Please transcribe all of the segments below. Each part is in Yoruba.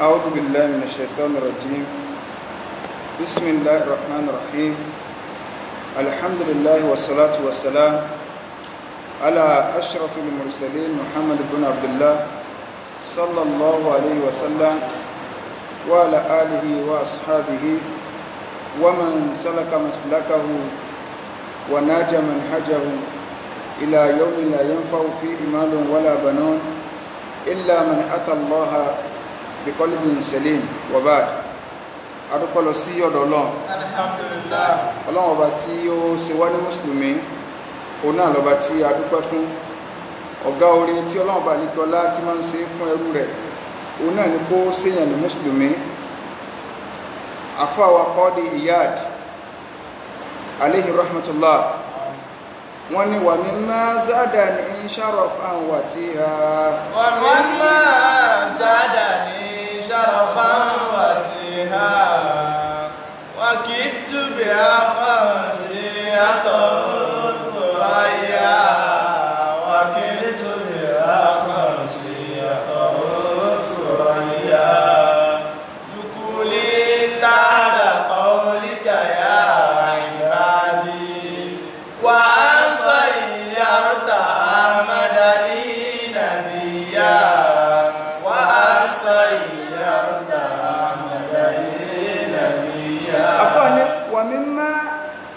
أعوذ بالله من الشيطان الرجيم. بسم الله الرحمن الرحيم. الحمد لله والصلاة والسلام على أشرف المرسلين محمد بن عبد الله صلى الله عليه وسلم وعلى آله وأصحابه ومن سلك مسلكه وناج منهجه إلى يوم لا ينفع فيه مال ولا بنون إلا من أتى الله بقلب سليم وبعد. adúpẹ́ lọ sí ọ̀dọ̀ Ọlọ́run. Alhamdulillah. Ọlọ́run ọba tí ó ṣe wá ní mùsùlùmí òun náà lọ́ba tí a dúpẹ́ fún. Ọ̀gá oore tí Ọlọ́run ọba àlekọ́lá tí máa ń ṣe fún ẹrú rẹ̀ òun náà ni kó ṣèyàn ní mùsùlùmí. Àfáà wa Qadi Iyad alayhi rahmatullah wọ́n ní wà mimma zadani sharafan wa tiha. Wa mimma zadani sharafan wa tiha. Wa kittu biha khamsiyatan thuraya. Wa kittu biha khamsiyatan thuraya. Dukuli ta'da qawlika ya ibadi. Wa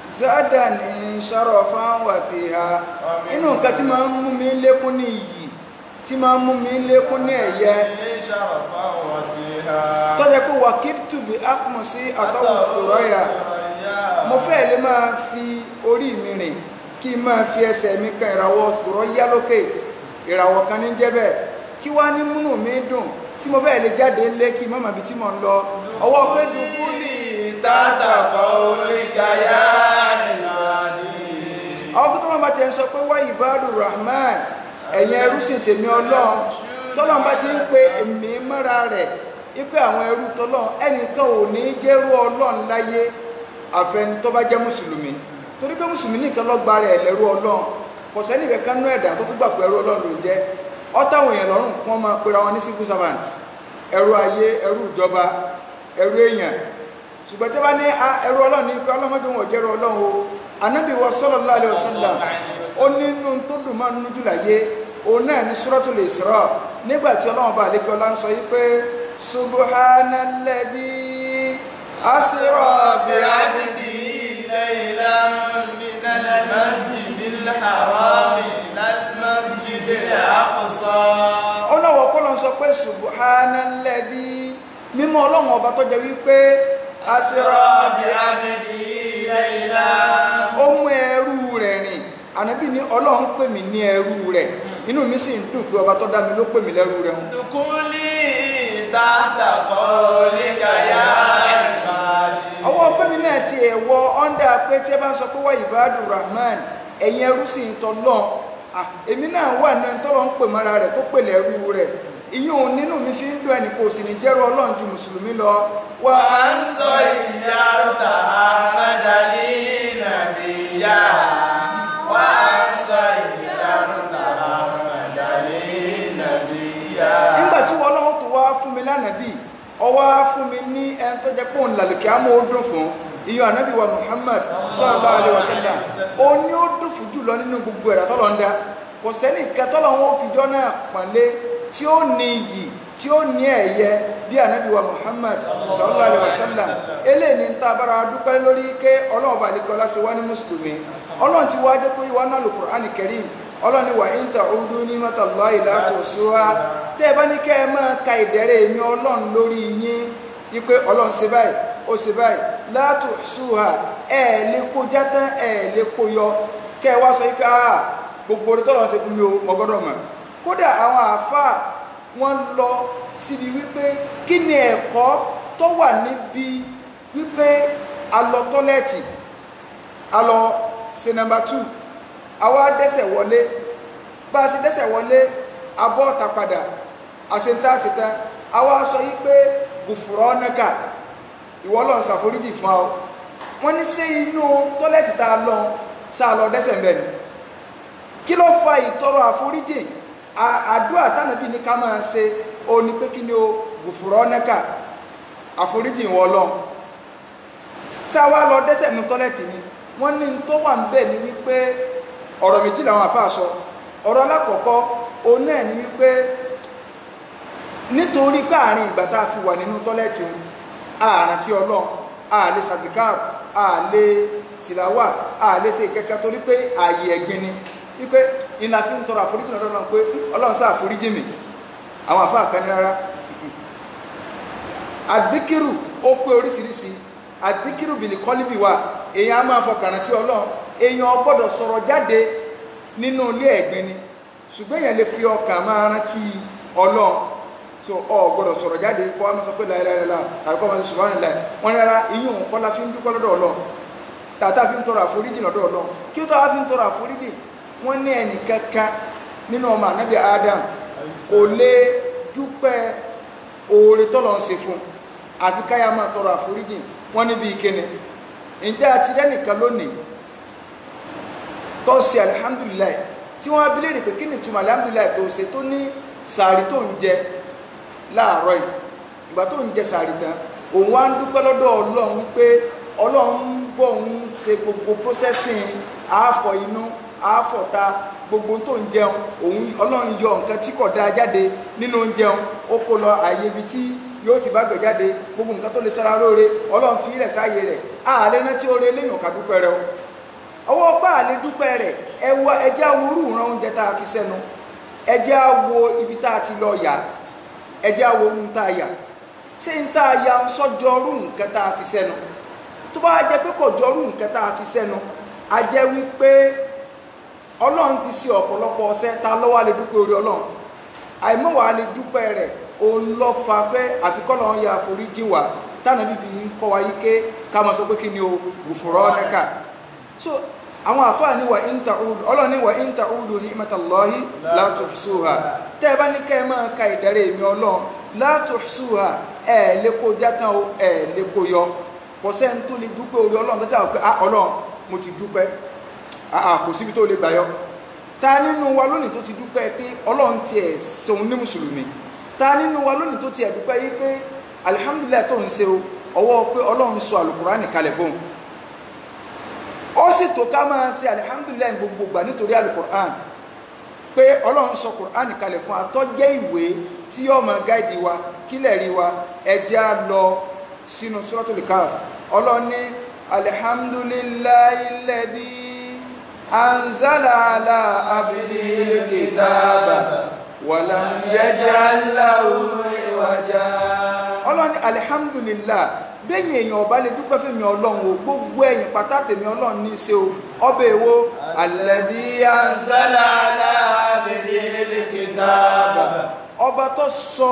zadani sharafan wa tiha. Inú nǹkan tí máa ń mú mi lékún ní iyì, tí máa ń mú mi lékún ní ẹ̀yẹ, sharafan wa tiha. tó jẹ́ pé wakittu bi akhmusi àtàwọn suraya. Mo fẹ́ lè máa fi orí mi rìn kí n máa fi ẹsẹ̀ mi kan ìràwọ̀ suraya lókè, ìràwọ̀ kan ní jẹ́ bẹ́ẹ̀, kí wá ní múnú mi dùn tí mo fẹ́ lè jáde ńlé kí n má mà bí tí mo ń lọ. Ọwọ́ pé dùkúlì ta'da qawlika ya àwọn tó tọ́lọ́n bá ti ń sọ pé wá Ibadur Rahman ẹ̀yin ẹrúsìn tèmi Ọlọ́run, tọ́lọ́n bá ti ń pe èmi mọ́ra rẹ̀ ipé àwọn ẹrú tọ́lọ́n, ẹnìkan ò ní jẹ́rú Ọlọ́run láyé àfẹni tó bá jẹ́ mùsùlùmí, torí pé mùsùlùmí nìkan lọ́gba rẹ̀ lẹ́rú Ọlọ́run, kò sẹ́ni kankan nú ẹ̀dá tó tún gbà pé ẹrú Ọlọ́run ló jẹ́. Ọ́tàwọn èèyàn lọ́rùn kí wọ́n máa pera wọn ní civil servant, ẹrú ayé, ẹrú ìjọba, ẹrú èèyàn. Ṣùgbọ́n tí wọ́n bá ní ẹrú Ọlọ́run ní pé ọlọ́mọdé wọn ò jẹ́rú Ọlọ́run o. Ànábì wa sallallahu alaihi wasallam ó nínú tó dùn máa nínú jù láyé òun náà ní Suratul Isra, nígbà tí Ọlọ́run bá àlékè ọlá ń sọ yí pé subhanalladhi asra bi abdihi laylan minal masjidil harami ilal masjidil aqsa. Ó náà wọ́n kọ́ lọ sọ pé subhanalladhi mímọ́ Ọlọ́run ọba tó jẹ́ wípé asra bi abdihi ó mú ẹrú rẹ̀ rìn. Ànábì ní Ọlọ́run pè mí ní ẹrú rẹ̀, inú mi sì ń dùn pé ọba tó dá mi ló pè mí lẹ́rú rẹ̀. Dukuli ta'da qawlika ya ibadi. Ọwọ́ pé mi náà ti ẹ̀wọ́ ọ́ndà pé tí ẹ bá ń sọ pé wá Ibadur Rahman ẹ̀yin ẹrú sì ń tọ́lọ́, èmi náà wà náà tọ́lọ́ ń pè mọ́ra rẹ̀ tó pè lẹ́rú rẹ̀. Ìyún nínú mi fi ń dùn ẹnì kò sì ní jẹ́rú Ọlọ́run ju mùsùlùmí lọ. Wa sayyarta Ahmadani nabiyya. Wa sayyarta Ahmadani nabiyya. Nígbà tí wọ́n Ọlọ́run tó wá fún mi lánàbí, ọwá fún mi ní ẹni tó jẹ́ pé òun làlùkẹ́ àmọ́ ó dùn fún ìyún ànábì wa Muhammad sallallahu alaihi wasallam. Ó ní ó dùn fún jùlọ nínú gbogbo ẹ̀dá tọ́lọ́ ń dá. Kò sẹ́ni kẹtọ́lọ́ wọn fìjọ́ náà pọ̀nlé tí ó ní iyì tí ó ní ẹ̀yẹ bí ànábì wa Muhammad sallallahu alaihi wasallam. Eléyìí ni ta bára dúpẹ́ lórí ké Ọlọ́run bá ní kọ́lá sí wá ní mùsùlùmí. Ọlọ́run ti wá jẹ́ kó ìwà náà lò Qur'an Karim. Ọlọ́run ni wa in ta'udu ni'matallahi la tuhsuha. Tẹ́ ẹ bá ní kẹ́ ẹ máa ka ìdẹ̀rẹ̀ èmi Ọlọ́run lórí yín wípé Ọlọ́run ṣe báyìí ó ṣe báyìí la tuhsuha, lè kó játán lè kó yọ kẹ́ ẹ wá sọ wípé gbogbo orí tọ́lọ́ ṣe fún mi o mo gbọ́dọ̀ mọ̀. Kódà àwọn àáfàá wọ́n lọ síbi wípé kí ni ẹ̀kọ́ tó wà níbi wípé a lọ tọ́lẹ̀tì, a lọ ṣe nọ́mbà 2, àwa dẹ́sẹ̀ wọlé, bá a ṣe dẹ́sẹ̀ wọlé abọ́ ọ̀tà padà àṣetá àwa sọ wípé gùfúrọ́nàkà ìwọ ló ń ṣàforíjì fún ọ. Wọ́n ní ṣé inú tọ́lẹ̀tì tá a lọ sáà lọ dẹ́sẹ̀ ń bẹ̀ ni. Kí ló fa ìtọrọ àforíjì? Àdúrà tánàbí ní ká máa ṣe ó ní pé kí ni o gùfúrọ́nẹ́kà àforíjì ìwọ Ọlọ́run sáwá lọ dẹ́ṣẹ̀ nínú tọ́lẹ̀tì ni wọ́n ní tó wà ń bẹ̀ ni wípé ọ̀rọ̀ méjì làwọn àfáà sọ ọ̀rọ̀ alákọ̀ọ́kọ́ òun náà ni wípé nítorí pé àárín ìgbà tá a fi wà nínú tọ́lẹ̀tì ààrùn tí Ọlọ́run àlè sàbíkàr àlè tìlàwà àlè ṣe kẹ́kẹ́ torí pé ààyè ẹ̀gbin ni wípé ìlà fi ń tọrọ àforíjì lọ́dọ̀ Ọlọ́run pé Ọlọ́run ṣáà foríjì mi àwọn àfáà kan ní rárá àdíkìrù ó pé oríṣiríṣi àdíkìrù bìlì kọ́líbì wa èèyàn á máa fọkàn rántí Ọlọ́run èèyàn gbọ́dọ̀ sọ̀rọ̀ jáde nínú ilé ẹ̀gbin ni ṣùgbọ́n èèyàn lè fi ọkàn máa rántí Ọlọ́run so ọ gbọ́dọ̀ sọ̀rọ̀ jáde kó a máa sọ pé láìláìlá tàbí kọ́ máa sọ subhanallah wọn rárá iyún òun kọ́ la fi ń dúpẹ́ lọ́dọ̀ Ọlọ́run tàtà fi ń tọrọ àforíjì lọ́dọ̀ Ọlọ́run kí ó tó a fi ń tọrọ àforíjì wọ́n ní ẹnì kankan nínú ọmọ ànábì Adam kò lè dúpẹ́ oore tọ́lọ̀ ń ṣe fún àfi káyà máa tọrọ àforíjì wọ́n níbi ìkéne ǹjẹ́ àti rẹ́nìkan lónìí tó ṣe alihamdulilayi tí wọ́n á bi léèrè pé kí ni túmọ̀ alihamdulilayi tó ṣe tó ní sàárì tó ń jẹ láàárọ̀ yìí ìgbà tó ń jẹ sàárì tán òun wá ń dúpẹ́ lọ́dọ̀ Ọlọ́run wípé Ọlọ́run ń bọ̀ ń ṣe gbogbo processing àáfọ̀ inú àáfọ̀ ta gbogbo tó ń jẹun òun Ọlọ́run yọ nǹkan tí kò dáa jáde nínú oúnjẹun ó kó lọ àyè ibi tí yóò ti bá gbẹ̀ jáde gbogbo nǹkan tó lè sára lóore Ọlọ́run fi rẹ̀ sáàyè rẹ̀ àlè rántí oore lẹ́yìn ọ̀ka dúpẹ́ rẹ̀ ọwọ́ ọgbà àlè dúpẹ́ rẹ̀ ẹjẹ́ aworú ìran oúnjẹ tá a fi sẹ́nu ẹjẹ́ awo ibi tá a ti lọ yà ẹjẹ́ aworú ń tá a yà ṣé ń tá a yà ń sọ́jọ́rú nǹkan tá a fi sẹ́nu tó bá jẹ́ pé kò jọrú nǹkan tá a fi sẹ́nu a jẹ́ wípé Ọlọ́run ti ṣe ọ̀pọ̀lọpọ̀ ọ̀sẹ̀ ta lọ́wọ́ lè dúpẹ́ orí Ọlọ́run àìmọ́wà lè dúpẹ́ rẹ̀ òun lọ fa pé àfikọ́lọ́ ya àforíjì wà tánà bíbí ń kọ́ wa yíké ká máa sọ pé kí ni o gùfúrọ́nẹ́kà so àwọn àfáà ní wà ń ta'udu Ọlọ́run ní wà ń ta'udu ni'matallahi la tuhsuha tẹ́ ẹ bá ní kẹ́ ẹ máa ka ìdẹ̀rẹ̀ mi Ọlọ́run la tuhsuha ẹ̀ lè kó játán o ẹ̀ lè kó yọ kò sẹ́ni tó lè dúpẹ́ orí Ọlọ́run tó tẹ́ àwọn pé Ọlọ́run mo ti dúpẹ́ kò síbi tó lè gbàyọ ta nínú wa lónìí tó ti dúpẹ́ pé Ọlọ́run ti ẹ̀ ṣeun ní mùsùlùmí ta nínú wa lónìí tó ti ẹ̀ dúpẹ́ yí pé alihamdulilayi tó ń ṣe o ọwọ́ pé Ọlọ́run sọ alukurani kalẹ̀ fún ó sì tó ká máa ṣe alihamdulilayi gbogbo gbà nítorí alukurani pé Ọlọ́run sọ kurani kalẹ̀ fún atọ́jẹ́ ìwé tí yóò máa gáìdì wa kílẹ̀ rí wa ẹjẹ́ á lọ sínú suratul Kahf Ọlọ́run ní alihamdulilayi lẹ́dí anzala ala abdil kitaba walam yaj'al lahu iwaja Ọlọ́run alhamdulillah bẹ́yìn èèyàn ọba lè dúpẹ́ fún mi Ọlọ́run o gbogbo ẹ̀yìn pàtàkì mi Ọlọ́run ní ṣe o ọbẹ̀ èwo alladhi anzala ala abdil kitaba ọba tó sọ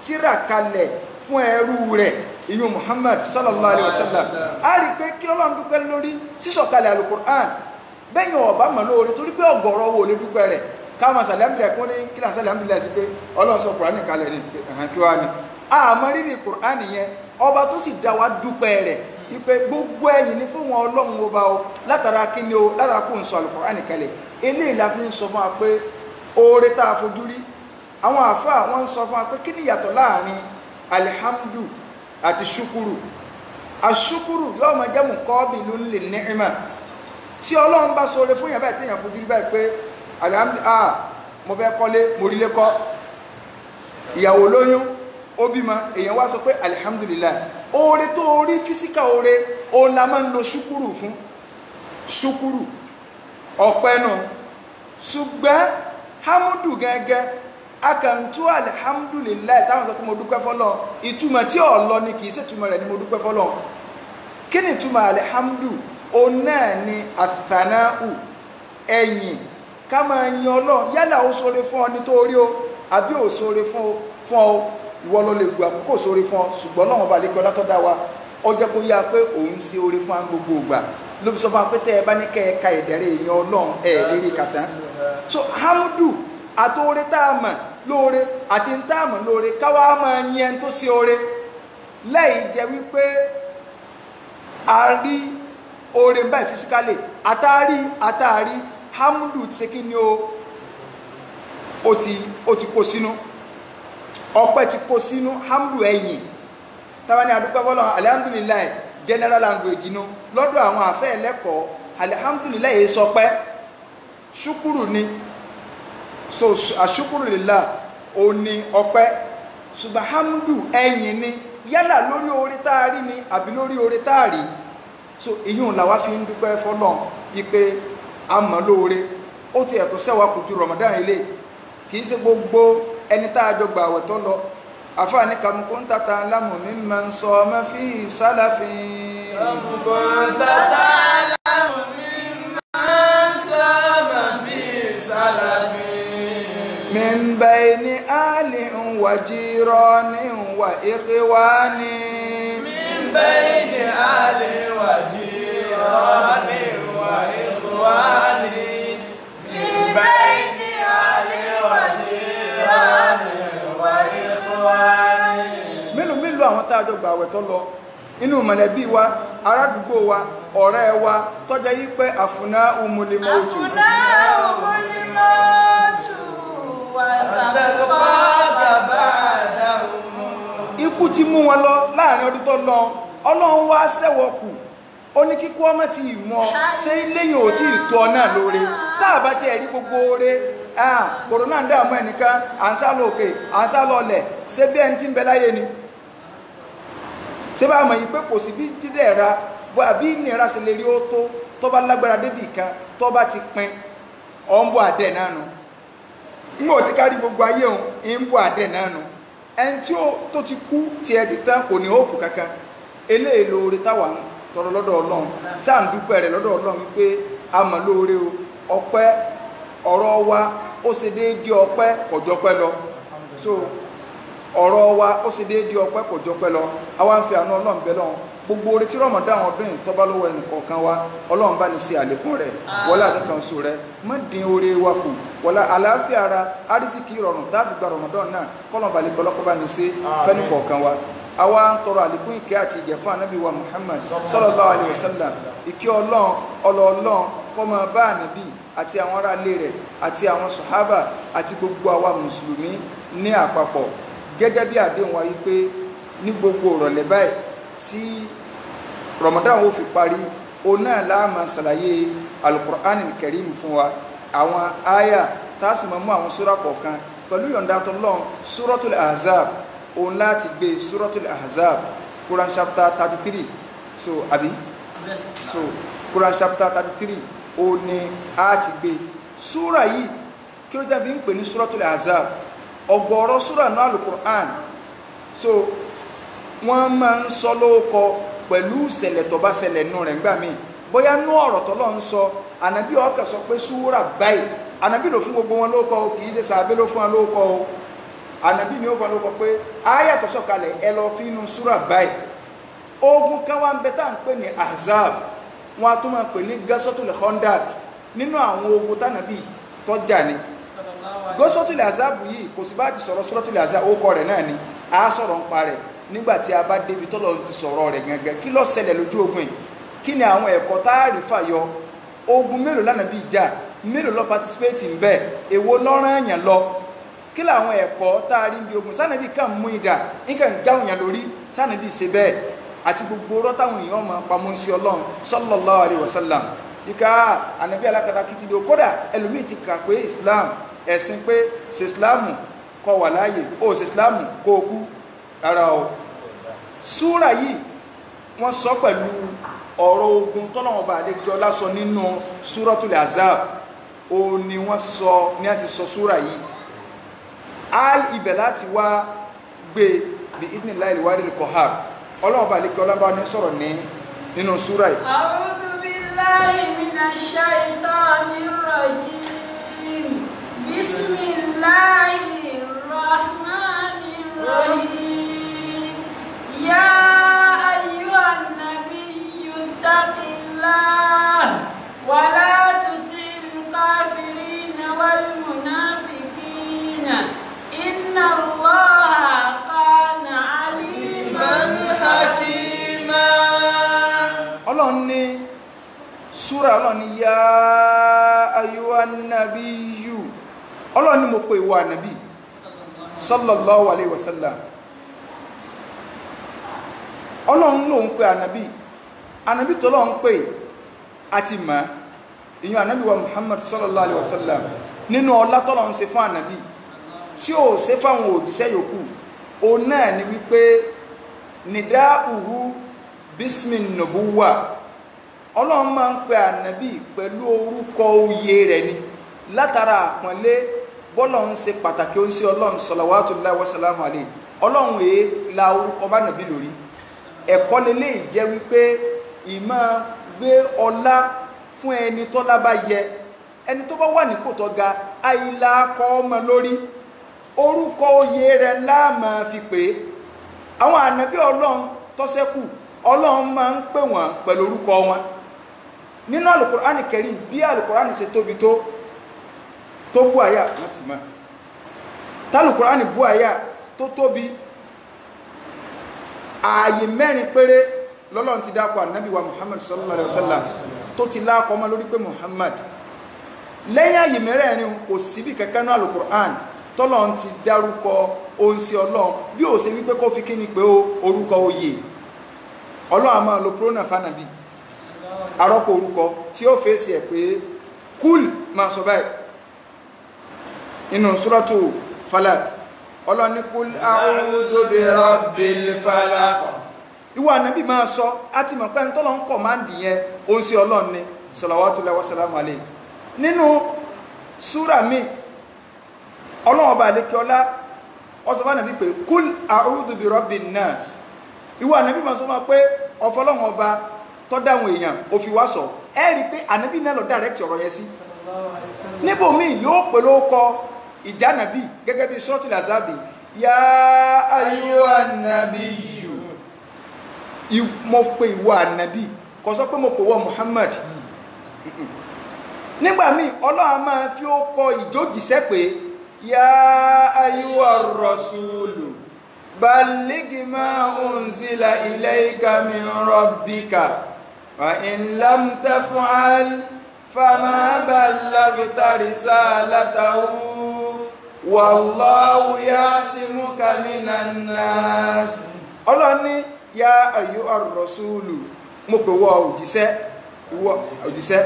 tírà kalẹ̀ fún ẹrú rẹ̀ ìyún Muhammad sallallahu alaihi wasallam a rí pé kí Ọlọ́run dúpẹ́ lórí sísọ̀kalẹ̀ alukur'an bẹ́yìn ọba mọ̀ lóore torí pé ọ̀gọ̀rọ̀ wo lè dúpẹ́ rẹ̀ káàmà sàlẹ́mìlẹ̀ kún ní kí náà sàlẹ́mìlẹ̀ sí pé Ọlọ́run sọ kùránì kalẹ̀ ní ẹ̀hàn kí wá ní àmọ́ rírì kùránì yẹn ọba tó sì dá wa dúpẹ́ rẹ̀ wípé gbogbo ẹ̀yìn ní fún wọn Ọlọ́run ọba o látara kí ni o látara kó ń sọ àlùkùránì kalẹ̀ eléyìí la fi ń sọ fún wa pé oore tá a fojú rí àwọn àfáà wọn ń sọ fún wa pé kí ni ìyàtọ̀ láàrin alihamdu àti ṣukuru àṣukuru yóò máa jẹ́ muqabilun lin ni'ma tí Ọlọ́run bá sọ oore fún yàn báyìí téèyàn fojú rí báyìí pé alhamdulillah mo fẹ́ kọ́lé mo rí lé kọ́ ìyàwó lóyún ó bímọ èèyàn wá sọ pé alhamdulillah oore tó rí físíkà oore òun la máa ń lo ṣúkúrù fún ṣúkúrù ọpẹ́ nù ṣùgbọ́n hamudu gẹ́gẹ́ akàntú alhamdulillah táwọn sọ pé mo dúpẹ́ fọ́lọ́ ìtumọ̀ tí ò lọ ni kì í ṣètumọ̀ rẹ̀ ni mo dúpẹ́ fọ́lọ́ kí ni ìtumọ̀ alhamdu òun náà ni athanau ẹ̀yìn ká máa yin Ọlọ́run yálà ó sóre fún ọ nítorí o àbí ò sóre fún ọ ìwọ ló lè gbà kó sóre fún ọ ṣùgbọ́n náà wọn bá lè kí ọlá tó dá wa ó jẹ́ kó yá pé òun ṣe oore fún gbogbo ìgbà ló fi sọ fún wa pé tẹ́ ẹ bá ní kẹ́ ẹ ka ìdẹ̀rẹ̀ èèyàn Ọlọ́run ẹ̀ lérí kàtá so hamudu àtòore tá a mọ̀ lóore àti ń tá a mọ̀ lóore káwá máa yin ẹni tó ṣe oore lẹ́yìn jẹ́ wípé a rí oore báyìí fisikálì àtàrí hamudu ti ṣe kí ni ó ti kó sínú ọpẹ́ ti kó sínú hamdu ẹ̀yìn táwa ní adúpẹ́ fọ́lọ́run alhamdulillah general language inú lọ́dọ̀ àwọn àfẹ́ ẹlẹ́kọ̀ọ́ alhamdulillah yìí sọpẹ́ ṣúkúrù ni so àṣúkúrù lillah ó ní ọpẹ́ ṣùgbọ́n hamdu ẹ̀yìn ni yálà lórí oore táàrí ni àbí lórí oore táàrí so ìyún làwa fi ń dúpẹ́ fọ́lọ́run ipe àmọ́ lóore ó ti ẹ̀tọ́ sẹ́wà kù ju Ramadan ilé kìí ṣe gbogbo ẹni tá a jọ gbà àwẹ̀ tó lọ àfáàní kàmùkún tata lámù mi máa ń sọ ọmọ fi sálàfin kàmùkún tata lámù mi máa ń sọ ọmọ fi sálàfin min bayni alin wa jiranin wa ikhwani min bayni alin wa jiranin wa ikhwani min bayni alin wa jiranin wa ikhwani. mélòó àwọn tá a jọ gbà àwẹ̀ tó lọ inú mọ̀lẹ́bí wa arádùúgbò wa ọ̀rẹ́ wa tọ́jà yí pé àfúná umulimọ́tù ikú ti mú wọn lọ láàrin ọdún tó lọ ọlọ́run wá ṣẹ̀wọ̀kù ó ní kíkú ọmọ ti mọ́ ṣé lẹ́yìn ò tí ì tọ́ náà lóore tá a bá ti ẹ̀rí gbogbo oore kòrónà ń dààmú ẹnìkan à ń sá lókè à ń sá lọlẹ̀ ṣé bí ẹni tí ń bẹ láyé ni ṣé bá mọ̀ yìí pé kò sí bí dídẹ̀ ra bó àbí ìnira ṣe lè rí ó tó bá lágbára débì kan tó bá ti pin ọ̀ ń bọ̀ àdẹ̀ náà nù ń bò tí kárí gbogbo ayé òun ń bọ̀ àdẹ̀ náà nù ẹni tí tó ti kú tiẹ̀ ti tán kò ní òkú kankan eléyìí lóore táwa ń tọrọ lọ́dọ̀ Ọlọ́run tá à ń dúpẹ́ rẹ̀ lọ́dọ̀ Ọlọ́run wípé a mọ̀ lóore o ọpẹ́ ọ̀rọ̀ wa ó ṣe déédéé ọpẹ́ kò jọpẹ́ lọ so ọ̀rọ̀ wa ó ṣe déédéé ọpẹ́ kò jọpẹ́ lọ àwa ń fi àánú Ọlọ́run bẹ lọ́hùn gbogbo oore tí Ramadan ọdún yìí tọ́ba lọ́wọ́ ẹnì kọ̀ọ̀kan wa Ọlọ́run bá ní ṣe àlékún rẹ̀ wọlé àdékanṣu rẹ̀ má dín oore wa kù wọlé àlàáfíà ara àrísìkí ìrọ̀rùn tá a fi gba Ramadan náà kọ́lọ̀ balẹ̀ kọ́lọ́kọ́ bá ní ṣe fẹ́ni kọ̀ọ̀kan wa àwa ń tọrọ àlékún ìkẹ́ àti ìgẹ̀ fún ànábì wa Muhammad sallallahu alayhi wa sallam ìkẹ́ Ọlọ́run kó máa bá ànábì àti àwọn ará ilé rẹ̀ àti àwọn sàhábà àti gbogbo àwa mùsùlùmí ní àpapọ̀ gẹ́gẹ́ bí àdéhùn wa yìí pé ní gbogbo ìrọ̀lẹ́ báyìí tí Ramadan ó fi parí òun náà la máa ṣàlàyé Al-Qur'an al-Karim fún wa àwọn àyà tá a sì máa mú àwọn súrà kọ̀ọ̀kan pẹ̀lú yọ̀ǹda t'Ọlọ́run Suratul Ahzab òun láti gbé Suratul Ahzab Quran chapter 33 so Quran chapter 33 òun ni a ti gbé súrà yìí kí ló jẹ́ fi ń pè ní Suratul Ahzab ọ̀gọ̀rọ̀ súrà náà Al-Qur'an so wọ́n máa ń sọ lóókọ pẹ̀lú ìṣẹ̀lẹ̀ tó bá ṣẹlẹ̀ nù rẹ̀ ńgbà míì bóyá nú ọ̀rọ̀ tọ́lọ́ ń sọ ànábì ọkà sọ pé súrà báyìí ànábì ló fún gbogbo wọn lóókọ kì í ṣe sàbẹ́ ló fún wọn lóókọ o ànábì ni ó fún wọn lóókọ pé àyà tó sọ̀kalẹ̀ ẹ lọ fi inú súrà báyìí ogun kan wá ń bẹ tá à ń pè ní Ahzab wọn a tún máa pè ní Ghazwatul Khandaq nínú àwọn ogun tánàbì tọ́jà ni Ghazwatul Ahzab yìí kò sí bá ti sọ̀rọ̀ Suratul Ahzab ó kọ rẹ̀ náà ni a sọ̀rọ̀ ń parẹ̀ nígbàtí a bá débi tọ́lọ̀ ti sọ̀rọ̀ rẹ̀ gẹ́gẹ́ kí ló ṣẹlẹ̀ lójú ogun yìí kí ni àwọn ẹ̀kọ́ tá a rí fàyọ ogun mélòó lánàbí ìjà mélòó lọ participate ń bẹ èwo lọ́rán èèyàn lọ kí làwọn ẹ̀kọ́ tá a rí bí ogun sànàbí kàn mú ìdà nǹkan gáwọn èèyàn lórí sànàbí ṣe bẹ́ẹ̀ àti gbogbo ọ̀rọ̀ táwọn èèyàn máa pamọ́ sí Ọlọ́run sallallahu alaihi wasallam ìka ànàbí alákatakítí ló kódà ẹlòmíì ti kà pé Islam ẹ̀sìn pé ṣe Islam kó wà láàyè ó ṣe Islam kó o kú rárá o súrà yìí wọ́n sọ pẹ̀lú ọ̀rọ̀ ogun tọ́lọ́wọ́n bá àlejò lásọ nínú Suratul Ahzab o ni wọ́n sọ ní a fi sọ súrà yìí ibẹ̀ láti wá gbé bí idhnillahi al-wahidil qahhar ọlọ́wọ́n bá àlejò ọlọ́ba ní sọ̀rọ̀ nínú súrà yìí. A'udhu billahi minash shaitanir rajim bismillahir rahmanir rahim ya ayyuhan nabiyyu ittaqillah wa la tutil kafirina wal munafiqina inna allaha kana aliman hakima. Ọlọ́run ní súra Ọlọ́run ní ya ayyuhan nabiyyu Ọlọ́run ní mo pè ìwọ ànábì sallallahu alayhi wa sallam ọlọ́run ló ń pe ànábì tó lọ́n pè àti mọ́ ìyàn ànábì wa Muhammad sallallahu alayhi wa sallam nínú ọlá tọ́lọ́run ṣe fún ànábì tí ó ṣe fáwọn òjíṣẹ́ yòókù o náà ni wípé nida'uhu bismin nubuwa ọlọ́run máa ń pe ànábì pẹ̀lú orúkọ oyè rẹ̀ ni látara àpọ́nlé bọ́lọ́run ṣe pàtàkì ó ń sí ọlọ́run salawatullahi wa salamu alayhi ọlọ́run èé la orúkọ bá nàbí lórí ẹ̀kọ́ lélẹ̀ jẹ́ wípé ìmọ̀ gbé ọlá fún ẹni tọ́lá bá yẹ ẹni tó bá wà nípò tó ga àìlà kọ́ ọmọ lórí orúkọ oyè rẹ̀ ńlá máa fi pè é àwọn ànábì ọlọ́run tó ṣẹ́kù ọlọ́run máa ń pè wọ́n pẹ̀lú orúkọ wọn nínú Al-Qur'ani Karim bí Al-Qur'ani ṣe tóbi tó bú àyà wọ́n ti mọ́ tálùkùránì bú àyà tó tóbi ààyè mẹ́rin péré lọ́lọ́run ti dákọ̀ ànábì wa Muhammad sallallahu alaihi wasallam tó ti lákọ̀ ọmọ lórí pé Muhammad lẹ́yìn ààyè mẹ́rẹ̀ẹ̀rin kò síbì kankan náà Al-Qur'an tọ́lọ́run ti dárúkọ oúnṣe ọlọ́run bí ó ṣe wípé kó fi kí ni pé orúkọ oyè ọlọ́run a máa lo pronoun fánàbí arọ́pò orúkọ tí ó fèsì ẹ̀ pé kúl máa sọ báyìí inú suratu Falaq ọlọ́ni kúl a'udhu bi rabbil falaq ìwọ ànábì máa sọ àti mọ̀ pé tọ́lọ́ ń kọ̀máǹdì yẹn ó ń ṣe ọlọ́run ni salawatullahi wa salamu alayhi nínú súrà mi ọlọ́run ọba àlékiọlá ọsọ̀fà nàbí pé kúl a'udhu bi rabbin nas ìwọ ànábì máa sọ máa pé ọfọlọ́run ọba tọ́dáwọn èèyàn ó fi wá sọ ẹ rí pé ànábì náà lọ direct ọ̀rọ̀ yẹn sí níbòmí yóò pè lóko ìjánàbí gẹ́gẹ́ bí suratul Ahzabi ya ayyuhan nabiyyu mo pè ìwọ ànábì kò sọ pé mo pè wọ Muhammad nígbà míì Ọlọ́run máa fi ó kọ ìjójìṣẹ́ pé ya ayyuhar rasulu balligh ma unzila ilayka min rabbika wa in lam taf'al fama ballaghta risalatahu wallahu ya'simuka minan nas Ọlọ́run ní ya ayyuhar rasulu mo pè wọ òjíṣẹ́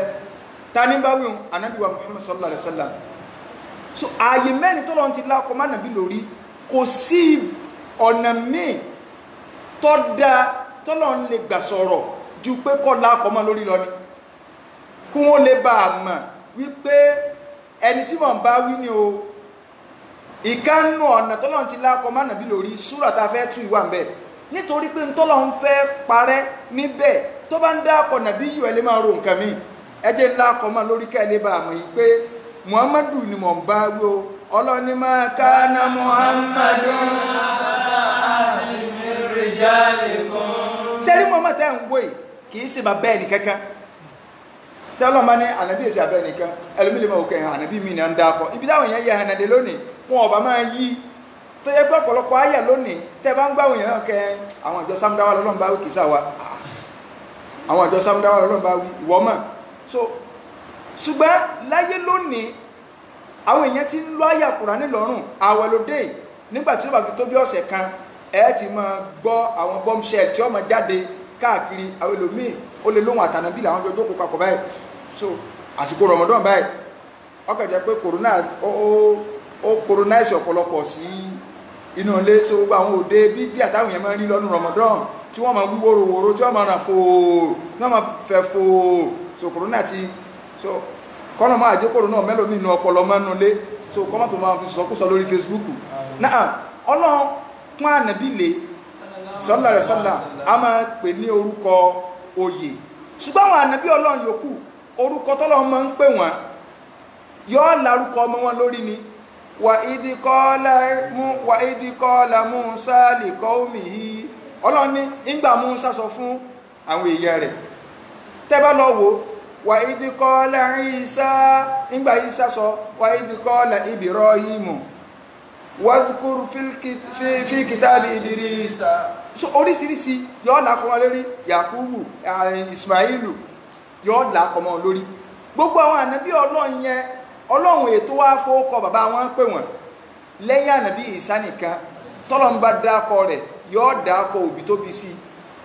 ta ní bá wíhun ànábì wa Muhammad sallallahu alaihi wasallam so ààyè mẹ́rin tó lọ́n ti lákọ má nàbí lórí kò sí ọ̀nà míì tó dá tó lọ́n lè gbà sọ̀rọ̀ ju pé kọ́ lákọ má lórí lọ ni kí wọ́n lè bá a mọ̀ wípé ẹni tí wọ́n bá wí ni o ìkánú ọ̀nà tó lọ́n ti lákọ má nàbí lórí súrà tá a fẹ́ tú ìwà ń bẹ̀ nítorí pé ntọ́lọ́ ń fẹ́ parẹ́ níbẹ̀ tó bá ń dá akọ nàbí yìí ẹ lè máa ro nǹkan mi ẹjẹ́ ńlá akọ máa lórí ká ẹ lè bá a mọ̀ yìí pé Muhammadu ni mò ń bá wí o ọlọ́ni máa ká ná Muhammadu. sẹ́rí Muhammad tẹ́ ń wò yìí kì í ṣe bàbá ẹnì kankan tí ọlọ́run bá ní ànábì èsì abẹ́ nìkan ẹlòmí lè máa wò kẹ́hìn ànábì mi náà ń dá akọ ibi táwọn èèyàn yẹ ẹ̀hánadé lónìí wọn ọba máa yí tó yẹ pé ọ̀pọ̀lọpọ̀ ayà lónìí tẹ́ bá ń gbáwọn èèyàn kẹ́ àwọn ìjọ sámúdáwà lọ́lọ́run bá wí kì í sáwa àwọn ìjọ sámúdáwà lọ́lọ́run bá wí ìwọ mọ̀ so ṣùgbọ́n láyé lónìí àwọn èèyàn ti ń lọ àyà Kùránì lọ́rùn àwẹ̀ lóde nígbà tí ó bá fi tó bí ọ̀sẹ̀ kan ẹ ti máa gbọ́ àwọn bombshell tí ó máa jáde káàkiri àwọn ẹlòmíì ó lè lóhun àtànàbí làwọn jọ jókòó papọ̀ báyìí so àsìkò Ramadan báyìí ọkọ̀ jẹ́ pé corona ó coronize ọ̀pọ̀lọpọ̀ sí inú ilé so gbogbo àwọn òde bídí àtàwọn èèyàn máa ń rí lọ́nu Ramadan tí wọ́n máa wí wórówóró tí wọ́n máa ràn fòó wọ́n máa fẹ́ fòó so corona ti so kọ́nà máa jẹ́ corona mẹ́lòmí inú ọpọlọ mẹ́nu lé so kọ́mọ́ tó máa fi sọkúsọ lórí Facebook náà Ọlọ́run pọ́n ànàbí lè sallallahu alaihi wasallam a máa pè ní orúkọ oyè ṣùgbọ́n àwọn ànàbí Ọlọ́run yòókù orúkọ tọ́lọ́run máa ń pè wọ́n yọ́ lárúkọ ọmọ wọn lórí ni wa idh qala Musa li qawmihi Ọlọ́run ní ìgbà Musa sọ fún àwọn èèyàn rẹ̀ tẹ́bá lọ wo wa idh qala Isa ìgbà Isa sọ wa idh qala Ibrahimu wadhkur fi kitabi Idrisa so oríṣiríṣi yọ́ làkọ́ wọn lórí Yakubu Ismailu yọ́ làkọ́ wọn lórí gbogbo àwọn ànábí Ọlọ́run yẹn Ọlọ́run ètò wá fọ́ọ̀kọ bàbá wọn pè wọ́n lẹ́yìn ànábì Ìsá nìkan tọ́lọ̀ ń bá dákọ rẹ̀ yóò dákọ òbí tó bí sí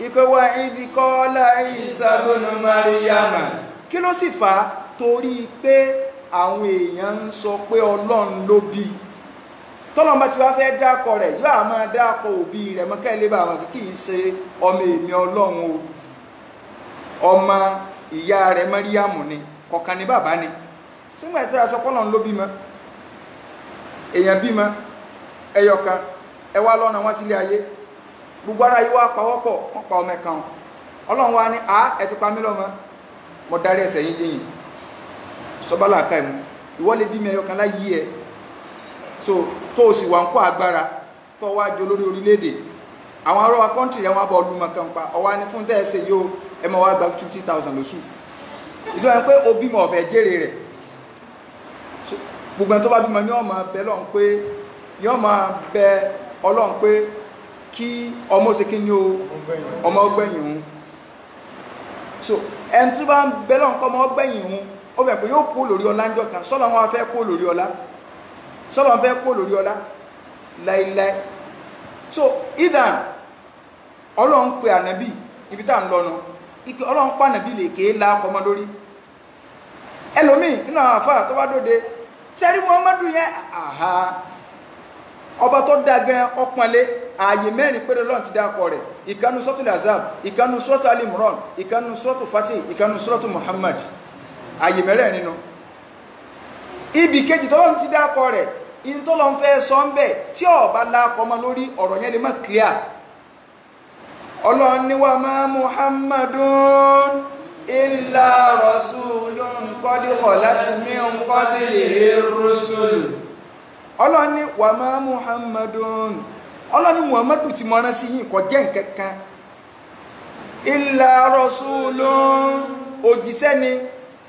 ikọ̀ wa ìdí qala Ìsá ibnu Maryama kí ló sì fà á torí pé àwọn èèyàn ń sọ pé Ọlọ́run ló bí tọ́lọ́n bá ti wá fẹ́ dákọ rẹ̀ yóò á máa dákọ òbí rẹ̀ mọ́kẹ́ ilé bá wọn kì í ṣe ọmọ èmi Ọlọ́run o ọmọ ìyá rẹ̀ Màríyámù ni kọ̀kan ní bàbá ni sígbà tí a sọ pé Ọlọ́run ló bímọ èèyàn bímọ ẹyọkan ẹ wá lọ́nà wá sílé ayé gbogbo ara yìí wá pawọ́pọ̀ wọ́n pa ọmọ ẹ̀kan Ọlọ́run wá ní ẹ ti pa mí lọ́mọ mo darí ẹsẹ̀ yín dìyìn sọ́bálà ká ẹ̀mú ìwọ́lé bímọ ẹyọkan láyé ẹ so tó o sì wà ń kó agbára tó wá jọ lórí orílẹ̀-èdè àwọn ará wa kọ́ntì rẹ̀ wọ́n bọ̀ lùmọ̀ kan pa ọwá ní fún tẹ́ẹ̀sẹ̀ yóò ẹ máa wá gba 50,000 lóṣù ìṣọ́ ẹ̀ pé o bímọ ọ̀fẹ́ jèrè rẹ̀ gbogbo ẹni tó bá bímọ ní ọmọ bẹ lọ́n pé ní ọmọ bẹ Ọlọ́run pé kí ọmọ ṣe kí ní o ọmọ ọgbẹ̀yìn òun so ẹni tó bá ń bẹ lọ́n kọ́ ọmọ ọgbẹ̀yìn òun ó bẹ̀ pé yóò kó lórí ọlá ńjọ́ kan sọ́lọ́ wọn fẹ́ kó lórí ọlá sọ́lọ́ wọn fẹ́ kó lórí ọlá láíláí so idan Ọlọ́run pé ànábì ibi tá à ń lọ́nu ike Ọlọ́run pa ànábì lè kéé la ọkọ̀ lórí ẹlòmíì nínú àwọn àfáà tó bá dóde sẹ́rí Muhammadu yẹn àhá ọba tó dá gan ọpọnlé ààyè mẹ́rin péré lọ́n ti dákọ̀ rẹ̀ ìkanu suratul Ahzab ìkanu suratul Ali Imran ìkanu suratul Fatih ìkanu suratul Muhammad ààyè mẹ́rẹ̀ nínú ibi kejì tọ́lọ́n ti dákọ̀ rẹ̀ in tó lọ ń fẹ́ sọ ń bẹ̀ tí ọba lákọ̀ ọmọ lórí ọ̀rọ̀ yẹn lè má clear Ọlọ́run ní wa ma Muhammadun illa rasulun qad khalat min qablihi rusul Ọlọ́run ní wa ma Muhammadun Ọlọ́run ní Muhammadu ti mọ́rán sí yìí kò jẹ́ nǹkankan illa rasulun òjíṣẹ́ ni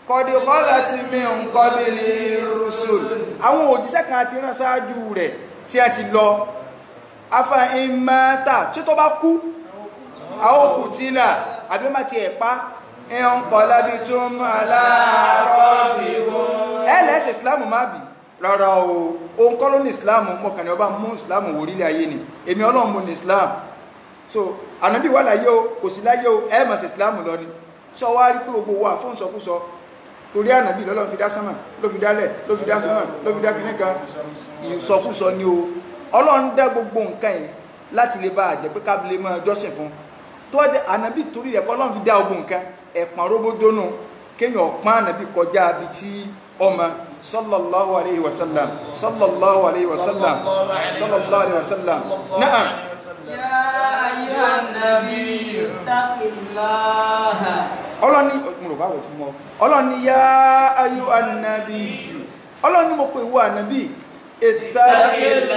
qad khalat min qablihi rusul àwọn òjíṣẹ́ kan ti rán ṣáájú rẹ̀ tí a ti lọ afa imata tí tó bá kú àwọn òkú tí náà àbí má ti ẹ̀pá ẹ̀hún kọ̀lábí tó ń aláàkọ́bí ẹlẹ́sẹ̀ islam má bì rárá o ohun kọ́ ló ní islam mọ̀kànlẹ̀ ọba mú islam wò orílẹ̀ ayé ni èmi Ọlọ́run mú ní islam so ànábì wà láyé o kò sí láyé o ẹ má ṣe islam lọ ni sọ wá rí pé gbogbo wa fún ìsọkúsọ torí ànábì lọ́lọ́run fi dá sánmà ló fi dálẹ̀ ló fi dá sánmà ló fi dá kìnnì kan ìsọkúsọ ni o Ọlọ́run dá gbogbo nǹkan yìí láti lè bá àjẹ́ pé kábílẹ̀ máa jọ́sìn fún tó jẹ́ ànábì torí rẹ̀ kọ́ Ọlọ́run fi dá gbogbo nǹkan ẹ̀pọ̀n róbódónú kéèyàn ọ̀pọ̀n ànábì kọjá bí tí ọmọ sallallahu alayhi wa sallam sallallahu alayhi wa sallam sallallahu alayhi wa sallam na'am ya ayyuhan nabiyyu taqillaha Ọlọ́ni mọ̀rọ̀bá wẹ̀ fún mọ́ Ọlọ́ni ya ayyuhan nabiyyu Ọlọ́ni mo pè wọ ànábì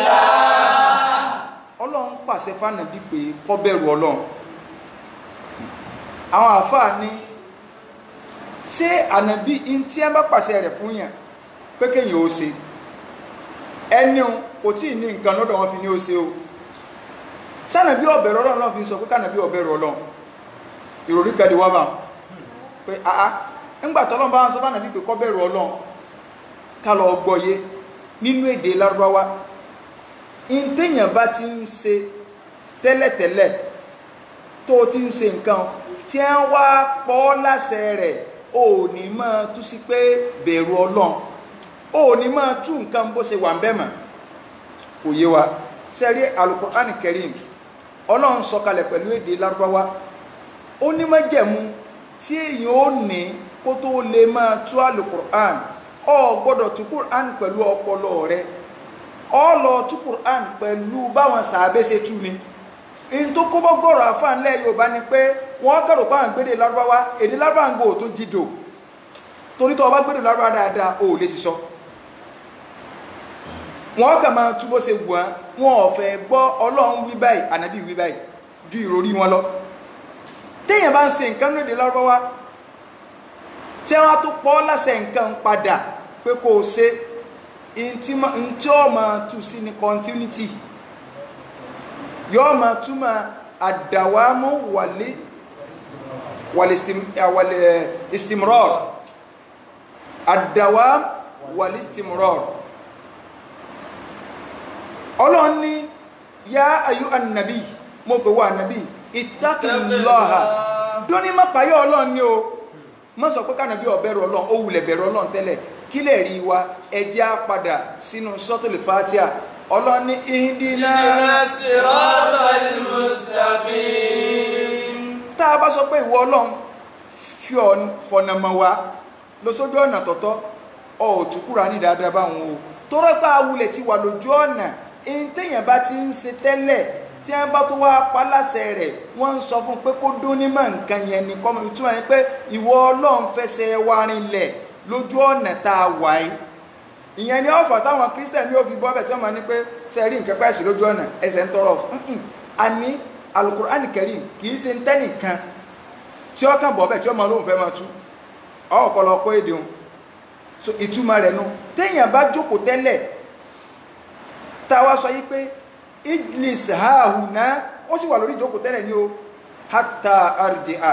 ittaqillah Ọlọ́run pàṣẹ fánàbí pé kó bẹ̀rù Ọlọ́run àwọn àfáà ní ṣé ànábì in tí ẹ bá pàṣẹ rẹ̀ fún yàn pé kéèyàn ó ṣe ẹni kò tí ì ní nǹkan lọ́dọ̀ wọn fi ní ó ṣe o sànàbí ọ̀bẹ̀rù Ọlọ́run náà fi ń sọ pé kànàbí ọ̀bẹ̀rù Ọlọ́run ìròrí kan lè wá bá pé àá ńgbà tọ́lọ́run bá ń sọ fánàbí pé kó bẹ̀rù Ọlọ́run ká lọ gbọ́yé nínú èdè Lárúbáwá in téèyàn bá ti ń ṣe tẹ́lẹ̀tẹ́lẹ̀ tó ti ń ṣe nǹkan tí ẹ ń wá pọ́ láṣẹ rẹ̀ ò ní máa tú sí pé bẹ̀rù Ọlọ́run ò ní máa tú nǹkan bó ṣe wà ń bẹ́mọ̀ kò yé wa sẹ́rí Al-Qur'an Karim Ọlọ́run sọ̀kalẹ̀ pẹ̀lú èdè Lárúbáwá ó ní májẹ̀mú tí èèyàn ó ní kó tó lè máa tú Al-Qur'an ó gbọ́dọ̀ tú Qur'an pẹ̀lú ọpọlọ rẹ̀ ó lọ tú Qur'an pẹ̀lú báwọn sàábé ṣe tú ni in tó kó bọ́gọ́rọ̀ àfáànlẹ̀ Yorùbá ni pé wọ́n kẹ́rò pàwọn gbédè Lárúbáwá èdè Lárúbáwá ń gò tó jídò torí tó bá gbédè Lárúbáwá dáadáa ò lè sísọ wọ́n kà máa túbọ̀ ṣe wọ́n wọn ò fẹ́ gbọ́ Ọlọ́run wí báyìí ànábì wí báyìí ju ìròrí wọn lọ téèyàn bá ń ṣe nǹkan ní èdè Lárúbáwá tí wọ́n tó pọ́ láṣẹ nǹkan padà pé kò ṣe ntí ó máa tú sí ní continuity yóò máa túmọ̀ àdàwámú wal-istimrar àdàwám wal-istimrar ọlọ́run ní yá ayú annabi mo pè wá annabi ittaqillaha dúní má payọ́ ọlọ́run ní o má sọ pé kánàbí ọ̀bẹ̀rù ọlọ́run ó wulẹ̀ bẹ̀rù ọlọ́run tẹ́lẹ̀ kí lè rí wa ẹjẹ́ á padà sínú suratul Fatiha ọlọ́run ní ihdina siratal mustaqim. tá a bá sọ pé ìwọ ọlọ́run fi ọ̀nà mọ̀ wá lọ sójú ọ̀nà tọ̀tọ̀ ọ̀tùkúra ní dáadáa báwọn o tó rọ́gbà awulẹ̀ ti wà lójú ọ̀nà èyí téèyàn bá ti ń ṣe tẹ́lẹ̀ tí wọ́n bá tó wá paláṣẹ rẹ̀ wọ́n ń sọ fún pé kó dún ní mọ̀ nǹkan yẹn ni kọ́mọ ìtumọ̀ ni pé ìwọ ọlọ́run fẹsẹ̀ wá rinlẹ̀ lójú ọ̀nà tá a wà yìí ìyẹn ni ọ̀fà táwọn Christian yóò fi bọ́ bẹ̀ tí wọ́n máa ní pé sẹ́ẹ̀rí nǹkan pẹ́ẹ́sì lójú ọ̀nà ẹsẹ̀ ń tọrọ àní Al-Qur'an Karim kì í ṣe ń tẹ́nìkan tí ó kàn bọ́ bẹ̀ tí ó máa lóhùn fẹ́ máa tú ọ̀kọ̀lọ̀ kó èdè òun so ìtumọ̀ rẹ̀ nù téèyàn bá jókòó tẹ́lẹ̀ táwa sọ yí pé ijlis hahuna ó sì wà lórí ìjókòó tẹ́lẹ̀ ní o hatta arji'a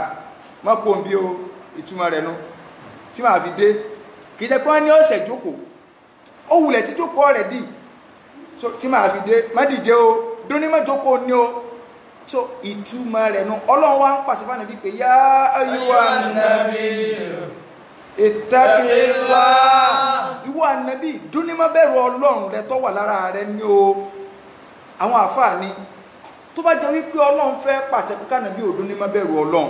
má kó ń bí o ìtumọ̀ rẹ̀ nù tí máa fi dé kì í jẹ́ pé wọ́n ní ọ̀sẹ̀ jókòó ó wulẹ̀ tí jókòó rẹ̀ dì so tí máa fi dé má dìde o dún ní má jókòó ní o so ìtumọ̀ rẹ̀ nù ọlọ́run wá ń pàṣẹ fún ànábì pé yá ayyuhan nabi ittaqillah ìwọ ànábì dún ní má bẹ̀rù ọlọ́run rẹ tó wà lára rẹ ní o àwọn àfáà ni tó bá jẹ́ wípé ọlọ́run fẹ́ pàṣẹ pé kànábì ò dún ní má bẹ̀rù ọlọ́run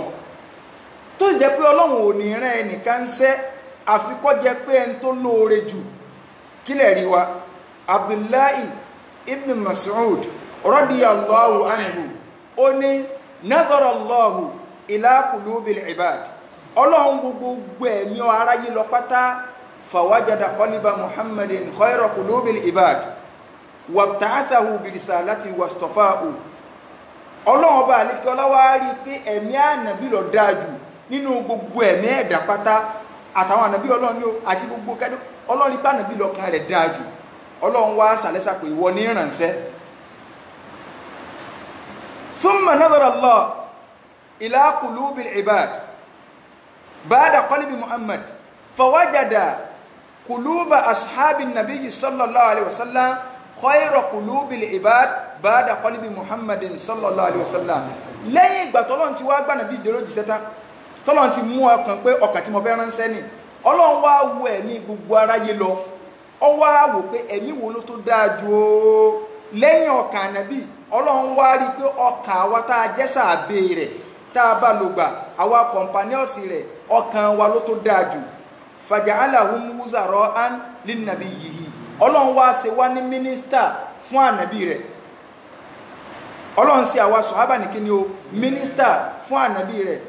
tó sì jẹ́ pé ọlọ́run ò ní rán ẹnìkan ń ṣẹ́ àfikọ́ jẹ́ pé ẹni tó lóore jù kílẹ̀ rí wa Abdullahi ibn Mas'ud radiyallahu anhu ó ní nadhara Allahu ila qulubil ibad ọlọ́run gbogbo ẹ̀mí aráyé lọ pátá fawajada qalba Muhammadin khayra qulubil ibad wabta'athahu birisalati wastafa'u ọlọ́run ọba àlekẹ́ ọlọ́wà rí pé ẹ̀mí ànàbí lọ dájú nínú gbogbo ẹ̀mí ẹ̀dá pátá àtàwọn ànàbí ọlọ́run ní o àti gbogbo kẹ́dọ́ ọlọ́run ipá ànàbí lọ́kàn rẹ̀ dájú ọlọ́run wá sàlẹ́sà pé ìwọ ní ìrànṣẹ́ thumma nadhara Allah ila qulubil ibad ba'da qalbi Muhammad fawajada quluba ashabin nabiyyi sallallahu alaihi wasallam khayra qulubil ibad ba'da qalbi Muhammadin sallallahu alaihi wasallam lẹ́yìn ìgbà tọ́lọ́run ti wá gbà nàbí ìdólójì sẹ́tá tọ́lọ́run ti mú ọkàn pé ọkàn tí mo fẹ́ ránṣẹ́ ni ọlọ́run wá wo ẹ̀mí gbogbo aráyé lọ ọ wá wò pé ẹ̀mí wo ló tó dáa jù ó lẹ́yìn ọkàn ànábì ọlọ́run wá rí pé ọkàn àwa tá a jẹ́ sàbẹ rẹ̀ tá a bá lò gbà àwa kọ̀ǹpánìọ̀sì rẹ̀ ọkàn wa ló tó dáa jù faja'alahum wuzara'an linnabiyyihi ọlọ́run wá ṣe wá ní mínísítà fún ànábì rẹ̀ ọlọ́run sí àwa sọ̀hábà ní kíni o mínísítà fún ànábì rẹ̀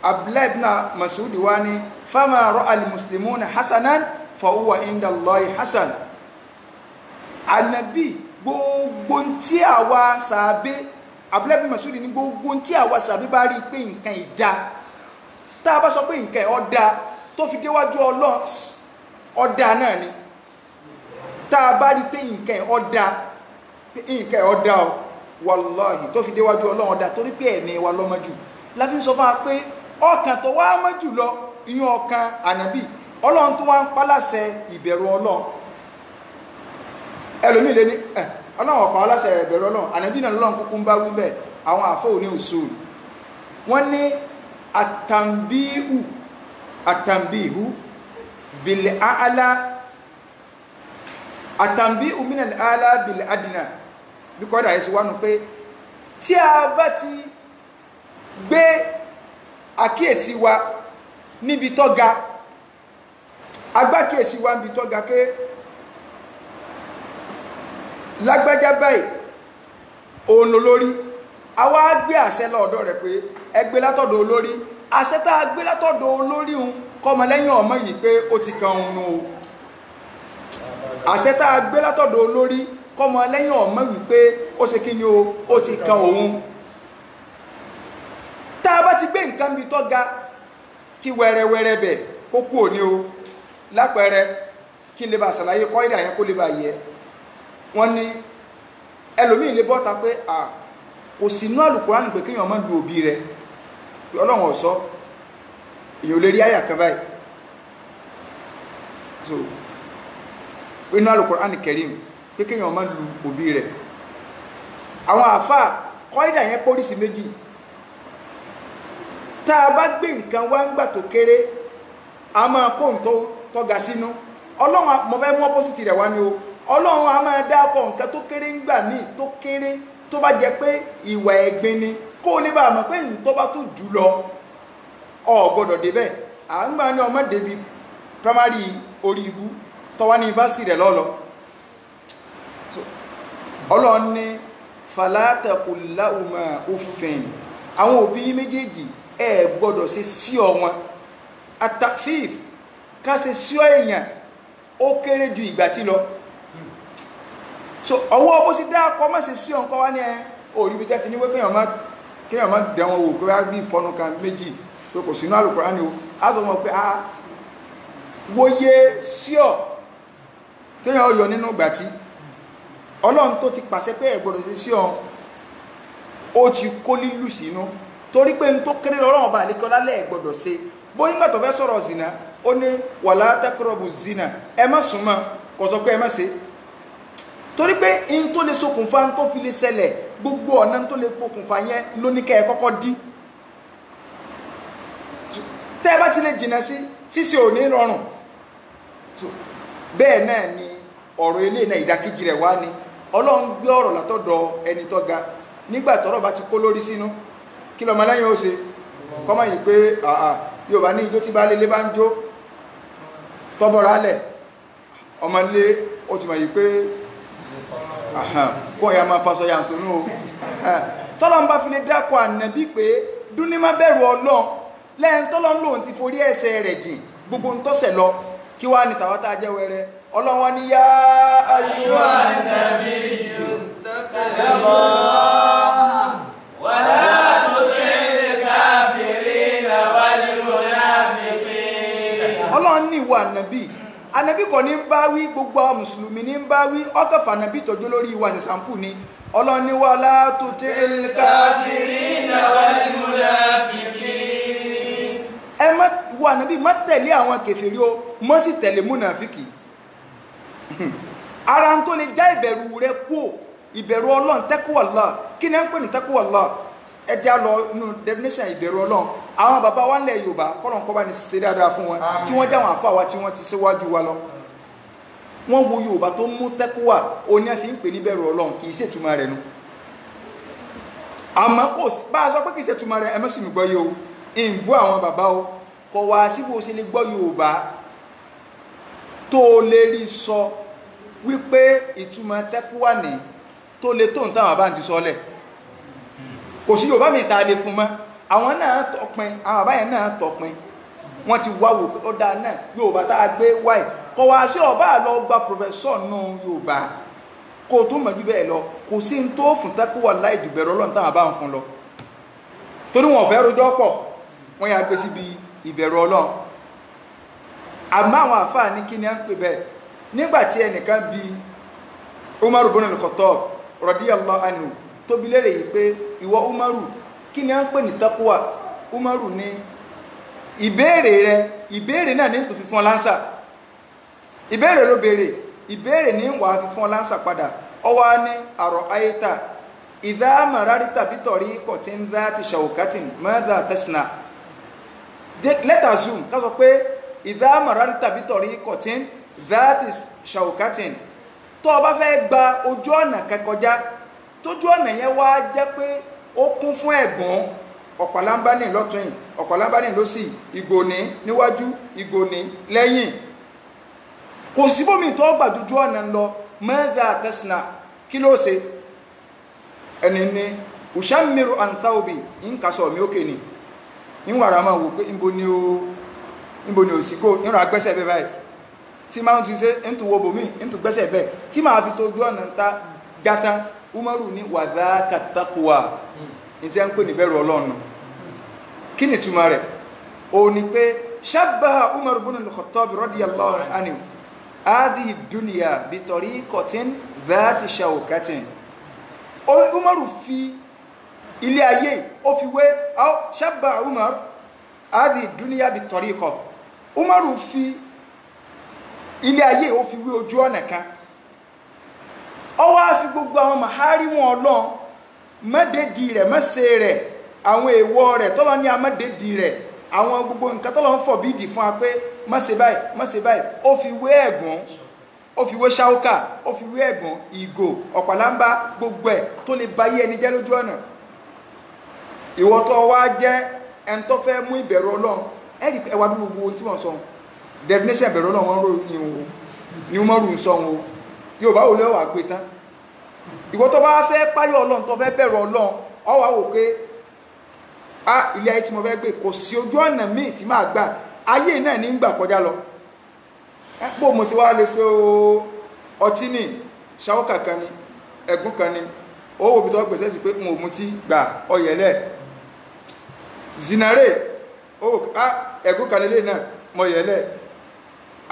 Abdullahi ibn Mas'ud wá ní fama ra'a al-muslimuna hasanan fa huwa inda Allahi hasan ànábì gbogbo tí àwa sàábé Abdullahi ibn Mas'ud ní gbogbo tí àwa sàábé bá rí pé nǹkan ìdá tá a bá sọ pé nǹkan ọ̀dá tó fi déwájú ọlọ́run ọ̀dá náà ni tá a bá rí pé nǹkan ọ̀dá wallahi tó fi déwájú ọlọ́run ọ̀dá torí pé ẹ̀mí wa lọ́mọ́jù láti sọ fún wa pé ọkàn tó wá mọ́jù lọ ìyún ọkàn ànábì ọlọ́run tó wá ń pálàṣẹ ìbẹ̀rù ọlọ́run ẹlòmíì lé ní ọlọ́run ọ̀pá aláṣẹ ìbẹ̀rù ọlọ́run ànábì náà lọ́run kúkú ń bá wí bẹ́ẹ̀ àwọn àfọ́ òní usul wọ́n ní àtàmbíhù bìlẹ̀ àálá àtàmbíhù mínal àálá bìlẹ̀ àdínà bí kọ́dà yìí sí wánu pé tí a bá ti gbé àkíyèsí wa níbi tó ga agbákíyèsí wa níbi tó ga ké lágbájá báyìí òun olórí a wá gbé àṣẹ lọ́dọ̀ rẹ̀ pé ẹgbẹ́ látọ̀dọ̀ olórí àṣẹ tá a gbé látọ̀dọ̀ olórí òun kọmọ lẹ́yìn ọmọ yìí pé ó ti kan òun o àṣẹ tá a gbé látọ̀dọ̀ olórí kọmọ lẹ́yìn ọmọ wípé ó ṣe kí ni o ó ti kan òun tá a bá ti gbé nǹkan bí tó ga kí wẹ́rẹ́wẹ́rẹ́ bẹ̀ kó kú òní o lápẹẹrẹ kí n lè bá ṣàlàyé kọ́ ìdà yẹn kó lè bá yẹ wọ́n ní ẹlòmíì lè bọ́ta pé kò sí inú Al-Qur'an pé kéèyàn máa lu òbí rẹ̀ pé ọlọ́run ọ̀sọ́ èyàn ò lè rí àyà kan báyìí so inú Al-Qur'an Karim pé kéèyàn má lu òbí rẹ̀ àwọn àfáà kọ́ídà yẹn pólísì méjì tá a bá gbé nǹkan wá ń gbà tó kéré a máa kó nǹkan tọ́ga sínú ọlọ́run mo fẹ́ mú opposite rẹ̀ wá ní o ọlọ́run a máa dákọ̀ nǹkan tó kéré ń gbà míì tó kéré tó bá jẹ pé ìwà ẹ̀gbin ni kó o ní bá a mọ̀ pé tó bá tó jù lọ ọ gbọ́dọ̀ débẹ̀ à ń gbà ní ọmọ débi primary orí ibú tọ́wá ní yunifásitì rẹ̀ lọ́lọ́ ọlọ́run ní falatakùláhùmá òfin àwọn òbí méjèèjì ẹ gbọ́dọ̀ ṣe sí ọ wọn atafif ká ṣe sí ọ èèyàn ó kéré ju ìgbà tí lọ so ọwọ́ bó sì dá akọ má ṣe sí ọ nǹkan wá ní ẹ orí bí tẹ́tí ní wé kéèyàn má dẹ̀wọ̀n wò pé wá bí ìfọnù kan méjì pé kò sínú Al-Qur'ani o á sọ mọ́ pé a wòye sí ọ téèyàn yọ nínú ìgbà tí ọlọ́run tó ti pàṣẹ pé ẹ gbọ́dọ̀ ṣe sí ọ ó ti kó lílù sínú torí pé n tó kéré lọ́rọ̀ bá àlékọ́ lálẹ́ ẹ gbọ́dọ̀ ṣe bóyá nígbà tó fẹ́ sọ̀rọ̀ zina ó ní wala taqrabu zina ẹ má súnmọ́ kò sọ pé ẹ má ṣe torí pé n tó lè ṣokùnfà n tó fi lè ṣẹlẹ̀ gbogbo ọ̀nà tó lè fokùnfà yẹn ló ní kẹ́ ẹ kọ́kọ́ dí tẹ́ ẹ bá ti lè jìnnà sí ṣíṣe ò ní rọrùn bẹ́ẹ̀ náà ni ọ̀rọ̀ ilé náà ìdákejì rẹ̀ wá ní ọlọ́run gbé ọ̀rọ̀ látọ̀dọ̀ ẹni tó ga nígbà tọ́rọ̀ bá ti kó lórí sínú kí lọ́mọ lẹ́yìn ó ṣe kọ́mọ̀ yìí pé yóò bá ní ijó tí bá lélé bá ń jó tọ́bọ̀rọ̀ alẹ̀ ọmọ ilé ó ti mọ̀ yìí pé kó ya máa fasọ ya sónú o tọ́lọ́n bá fi lè dákọ̀ ànàbí pé dúní má bẹ̀rù ọlọ́run lẹ́yìn tọ́lọ́n lòun ti forí ẹ̀ṣẹ̀ rẹ̀ jìn gbogbo ń tọ́sẹ̀ lọ kí wá ní tàwọn tá a jẹ́ wẹrẹ ọlọ́run wá ní yá ayúwà nàbí yuttaqillah wa la tuti'il kafirina wal munafiqin. ọlọ́run ní ìwà ànàbí kọ́ ní ń bá wí gbogbo àwọn mùsùlùmí ní ń bá wí ọkọ̀fà ànàbí tọ́jú lórí ìwà ṣẹ̀ṣàmpù ni ọlọ́run ní wa la tuti'il kafirina wal munafiqin. ẹ má ìwà ànàbí má tẹ̀lé àwọn kèfèrí o mọ́ sì tẹ̀lé múnàfíkì ara ń tó lè já ìbẹ̀rù rẹ kú ìbẹ̀rù ọlọ́run taqwallah kí ni ẹ ń pè ní taqwallah ẹ já lọ nínú definition ìbẹ̀rù ọlọ́run àwọn bàbá wa ńlẹ̀ Yorùbá kọ́lọ̀n kọ́ bá ní ṣe dáadáa fún wọn tí wọ́n jáwọn àfáà wa tí wọ́n ti ṣíwájú wa lọ wọ́n wo Yorùbá tó mú taqwa oní ẹ̀ fi ń pè ní bẹ̀rù ọlọ́run kì í ṣe túmọ̀ rẹ̀ nu àmọ́ kò sí bá a sọ pé kì í ṣe túmọ̀ rẹ̀ ẹ mọ́ sì mí gbọ́ yìí o ìbú àwọn bàbá o kọ̀ wá síbò ṣe lè gbọ́ Yorùbá tó lè rí sọ wípé ìtumọ̀ taqwa ní tó lè tó ń táwọn bá ń ti sọ́lẹ̀ kò sí Yorùbá mi ta lè fún mọ́ àwọn náà tọpin àwọn àbáyẹn náà tọpin wọ́n ti wá wò pé ó dáa náà Yorùbá tá a gbé wáì kọ̀ wá sí ọba lọ gba pòfẹ́sọ̀ nù Yorùbá kó o tó mọ̀ bí bẹ́ẹ̀ lọ kò sí ń tó fún taqwa láì jù bẹ̀rù Ọlọ́run táwọn bá ń fún lọ torí wọn fẹ́ rojọ́ pọ̀ wọ́n yà gbé síbi ìbẹ̀rù Ọlọ́run àmọ́ àwọn àfáà ní kí ni à ń pè bẹ́ẹ̀ nígbàtí ẹnìkan bí Umaru ibn al-Khattab radiyallahu anhu tó bi léèrè yìí pé ìwọ Umaru kí ni à ń pè ní taqwa Umaru ní ìbéèrè náà ní tó fi fún ọ lánsà ìbéèrè ló béèrè ìbéèrè ní wàá fi fún ọ lánsà padà ọwọ́ ní ara'ayta idha mararta bi tariqatin dhati shawkatin madha tasna let us zoom ká sọ pé idha mararta bi tariqatin that is shaukatin tó bá fẹ́ gba ojú ọ̀nà kẹkọjá tójú ọ̀nà yẹn wá jẹ́ pé ó kún fún ẹ̀gún ọ̀pàlámbánì lọ́tún yìí ọ̀pàlámbánì lósì ìgòní níwájú ìgòní lẹ́yìn kò síbòmí tó gbàdújú ọ̀nà lọ mẹ́ta tẹ́sínà kí ló ṣe ẹni ní ushamiru anthaubi ń kàṣọ mi ókè ni ń wàrà máa wò pé ìbò ni ò sí kó ń rà gbẹ́sẹ̀ bẹ́ẹ̀ báyìí tí máa ń ti ṣe ń tó wo bòmí ń tó gbẹ́sẹ̀ bẹ́ẹ̀ tí máa fi tójú ọ̀nà ta gátán Umaru ní wadhaka taqwa ní tí a ń pè ní bẹ̀rù Ọlọ́run kí ni túmọ̀ rẹ̀ ó ní pé shabbaha Umar ibn al-Khattab radiyallahu anhu hadhihi dunya bi tariqatin dhati shawkatin Umaru fi ilé ayé ó fi wé shabbaha Umar hadhihi dunya bi tariqa Umaru fi ilé ayé ó fi wé ojú ọ̀nà kan ó wá fi gbogbo àwọn màhárímù Ọlọ́run mọ́dédì rẹ̀ mọ́sẹ̀ rẹ̀ àwọn èèwọ̀ rẹ̀ tọ́lọ́ ní amọ́dédì rẹ̀ àwọn gbogbo nǹkan tọ́lọ́ ń fọ̀bídì fún wa pé mọ́sẹ̀ báyìí ó fi wé ẹ̀gún ó fi wé ṣáúkà ó fi wé ẹ̀gún ìgò ọ̀pàlámbá gbogbo ẹ̀ tó lè ba yé ẹni jẹ́ lójú ọ̀nà. ìwọ tó wá jẹ́ ẹni tó fẹ́ mú ìbẹ̀rù Ọlọ́run ẹ̀rí ẹwà dúró gbogbo tí wọ́n sọ definition ìbẹ̀rù Ọlọ́run wọn ròyìn o ni wọ́n rù ń sọ o yóò bá wò lé wà gbé tán. ìwọ tó bá fẹ́ páyọ̀ Ọlọ́run tó fẹ́ bẹ̀rù Ọlọ́run ọ wá wò pé ilé ayé tí mo fẹ́ gbé kò sí ojú ọ̀nà míì tí máa gbà ayé náà ní gbà kọjá lọ. bó mo sì wá lè ṣe ọtí ní ṣáwọ́kà kan ní ẹ̀gún kan ní owó òbí tó gbèsè sí pé n ò mutí gbà ọyẹ̀lẹ̀ zinare ẹ̀gún kan lélẹ̀ náà mọ yẹ̀lẹ̀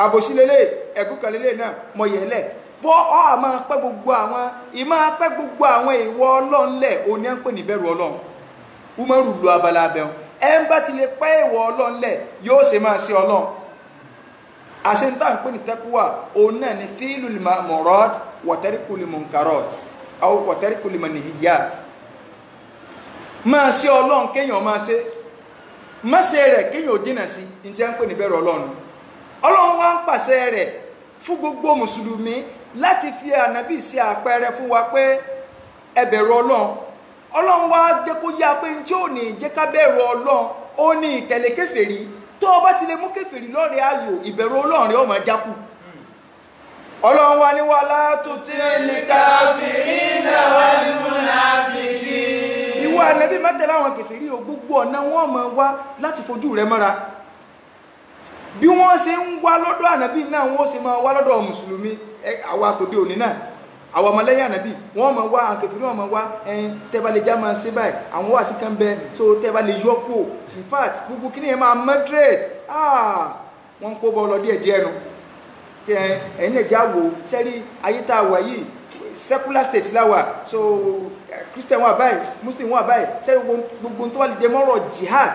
àbòsí lélẹ̀ ẹ̀gún kan lélẹ̀ náà mọ yẹ̀lẹ̀ bọ́ ọ àmọ́ pẹ́ gbogbo àwọn ìwọ Ọlọ́run lẹ̀ òní à ń pè ní bẹ̀rù Ọlọ́run umaru lu abala abẹ́hùn ẹ ń bá ti lè pẹ́ ìwọ Ọlọ́run lẹ̀ yóò ṣe máa ṣe Ọlọ́run àṣẹ́ntà ń pè ní tẹ́kùwà òun náà ni fíìlù mọ̀rọ́t wọ̀tẹ́ríkùlì mọ̀nkárọ̀t àwọn wọ̀tẹ́ríkùlì mọ̀nìyàt máa ṣe Ọlọ́run kéèyàn máa ṣe rẹ̀ kéèyàn ò dínà sí ní tí a ń pè ní bẹ̀rù Ọlọ́run Ọlọ́run wá ń pàṣẹ rẹ̀ fún gbogbo mùsùlùmí láti fi ànábì ṣe àpẹẹrẹ fún wa pé ẹ bẹ̀rù Ọlọ́run wá dé kó yá pé tí ò ní jẹ́ ká bẹ̀rù Ọlọ́run ó ní ìtẹ̀lé kèfèrí tó o bá ti lè mú kèfèrí lọ́rẹ̀ ayò ìbẹ̀rù Ọlọ́run rẹ̀ ó máa jákù. Ọlọ́run wá ní wà látútí káfírínà wal munafiqin. ìwọ ànábì má tẹ̀lé àwọn kèfèrí o gbogbo ọ̀nà wọn máa wá láti fojú rẹ̀ mọ́ra bí wọ́n ṣe ń wá lọ́dọ̀ ànábì náà wọ́n sì máa wá lọ́dọ̀ mùsùlùmí àwa tòde òní náà àwọn ọmọlẹ́yìn ànábì wọ́n máa wá àwọn kèfèrí wọ́n máa wá tẹ́bà lè já máa ṣe báyìí àwọn wà sí kan bẹ tó tẹ́bà lè yọ kó in fact gbogbo kí ni ẹ máa moderate wọ́n kó bọ́ lọ díẹ̀díẹ̀ nu ẹ̀yin lè já wò sẹ́rí ayé tá a wà yìí secular state láwà so Christian wà báyìí Muslim wà báyìí sẹ́rí gbogbo tó wà lè jẹ mọ́rọ̀ jihad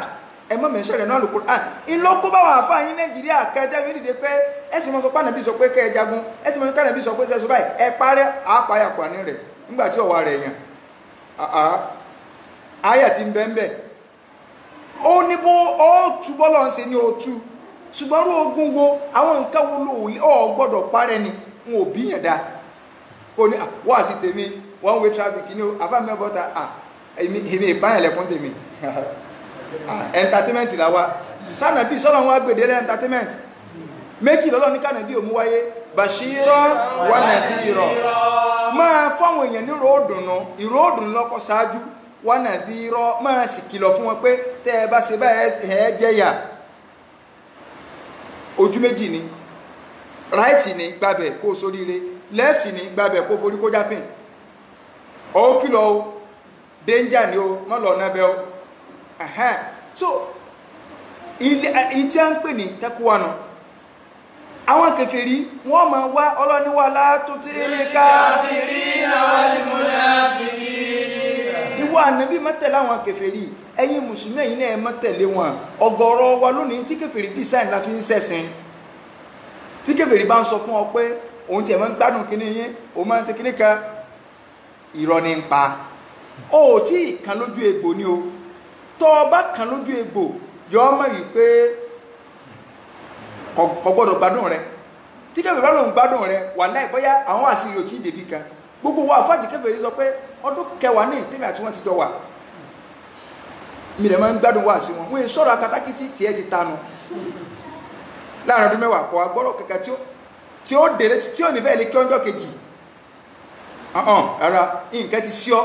ẹ mọ́ mẹ́sàn rẹ̀ náà lò Qur'an ìlú kó bá wà fáà yín Nàìjíríà kẹjẹ́ fi dìde pé ẹ̀sìn mọ́ sọ pé ànàbí sọ pé kẹ́ ẹ jagun ẹ̀sìn mọ́ sọ pé ànàbí sọ pé sẹ́sọ báyìí ẹ parẹ́ àápáyà Qur'an rẹ̀ nígbàtí ọ̀wà rẹ̀ yàn àyà ti ń bẹ́ẹ̀ ó ní bó ó túbọ́ lọ́n ṣe ní otu ṣùgbọ́n rú ogun wo àwọn nǹkan wo ló gbọ́dọ̀ parẹ́ ni wọn ò bíyàn dá kò ní wá sí tèmi one way traffic ní àfáàmì ọbọ̀ta èmi ìpáyàn lẹ́kún tèmi entertainment la wa sanabi sọ́nà wọn agbèdélé entertainment méjì lọ́lọ́ ní kánàbí òmú wáyé bashira wa nadhira máa fáwọn èèyàn ní ìró òdùnnú lọ́kọ̀ ṣáájú wa nadhira máa sì kìlọ̀ fún wọn pé tẹ́ ẹ bá ṣe báyìí ẹ jẹ́yà ojú méjì ni right ni gbàbẹ̀ kó sóríire left ni gbàbẹ̀ kó forí kó jápìn ó kìlọ̀ o danger ni o mọ́ lọ náà bẹ́ o so ìtí à ń pè ní tẹ́kùwánu àwọn kèfèrí wọ́n máa wá ọlọ́niwà látútí káfírínà wal munafiqin. ìwọ ànábì má tẹ̀lé àwọn kèfèrí ẹ̀yin mùsùlùmí ẹ̀yin náà má tẹ̀lé wọn ọ̀gọ̀rọ̀ wa lónìí tí kèfèrí design la fi ń ṣẹ̀sìn tí kèfèrí bá ń sọ fún ọ pé òun tiẹ̀ máa ń gbádùn kíní yín òun máa ń ṣe kíní kan irọ́ ní ń pa ó tí ìkan lójú egbò ni o tọ́ bá kan lójú egbò yọ ọmọ yìí pé kò gbọ́dọ̀ gbádùn rẹ tí kẹfẹ́ bá lòun gbádùn rẹ wà láì bóyá àwọn àṣírí ò tí ì débí kan gbogbo wa àfáàtì kẹfẹ́ sọ pé ọdún kẹwàá ní ìtẹ́mì àti wọ́n ti jọ wà mi lè máa ń gbádùn wá sí wọn wọ́n sọ̀rọ̀ akatakítí tiẹ̀ ti tanu láàrin ọdún mẹ́wàá kọ́ agbọ́rọ̀ kẹ̀kẹ́ tí ó délé tí ó nífẹ̀ẹ́ lé kí ọjọ́ kejì rárá nǹkan ti sí ọ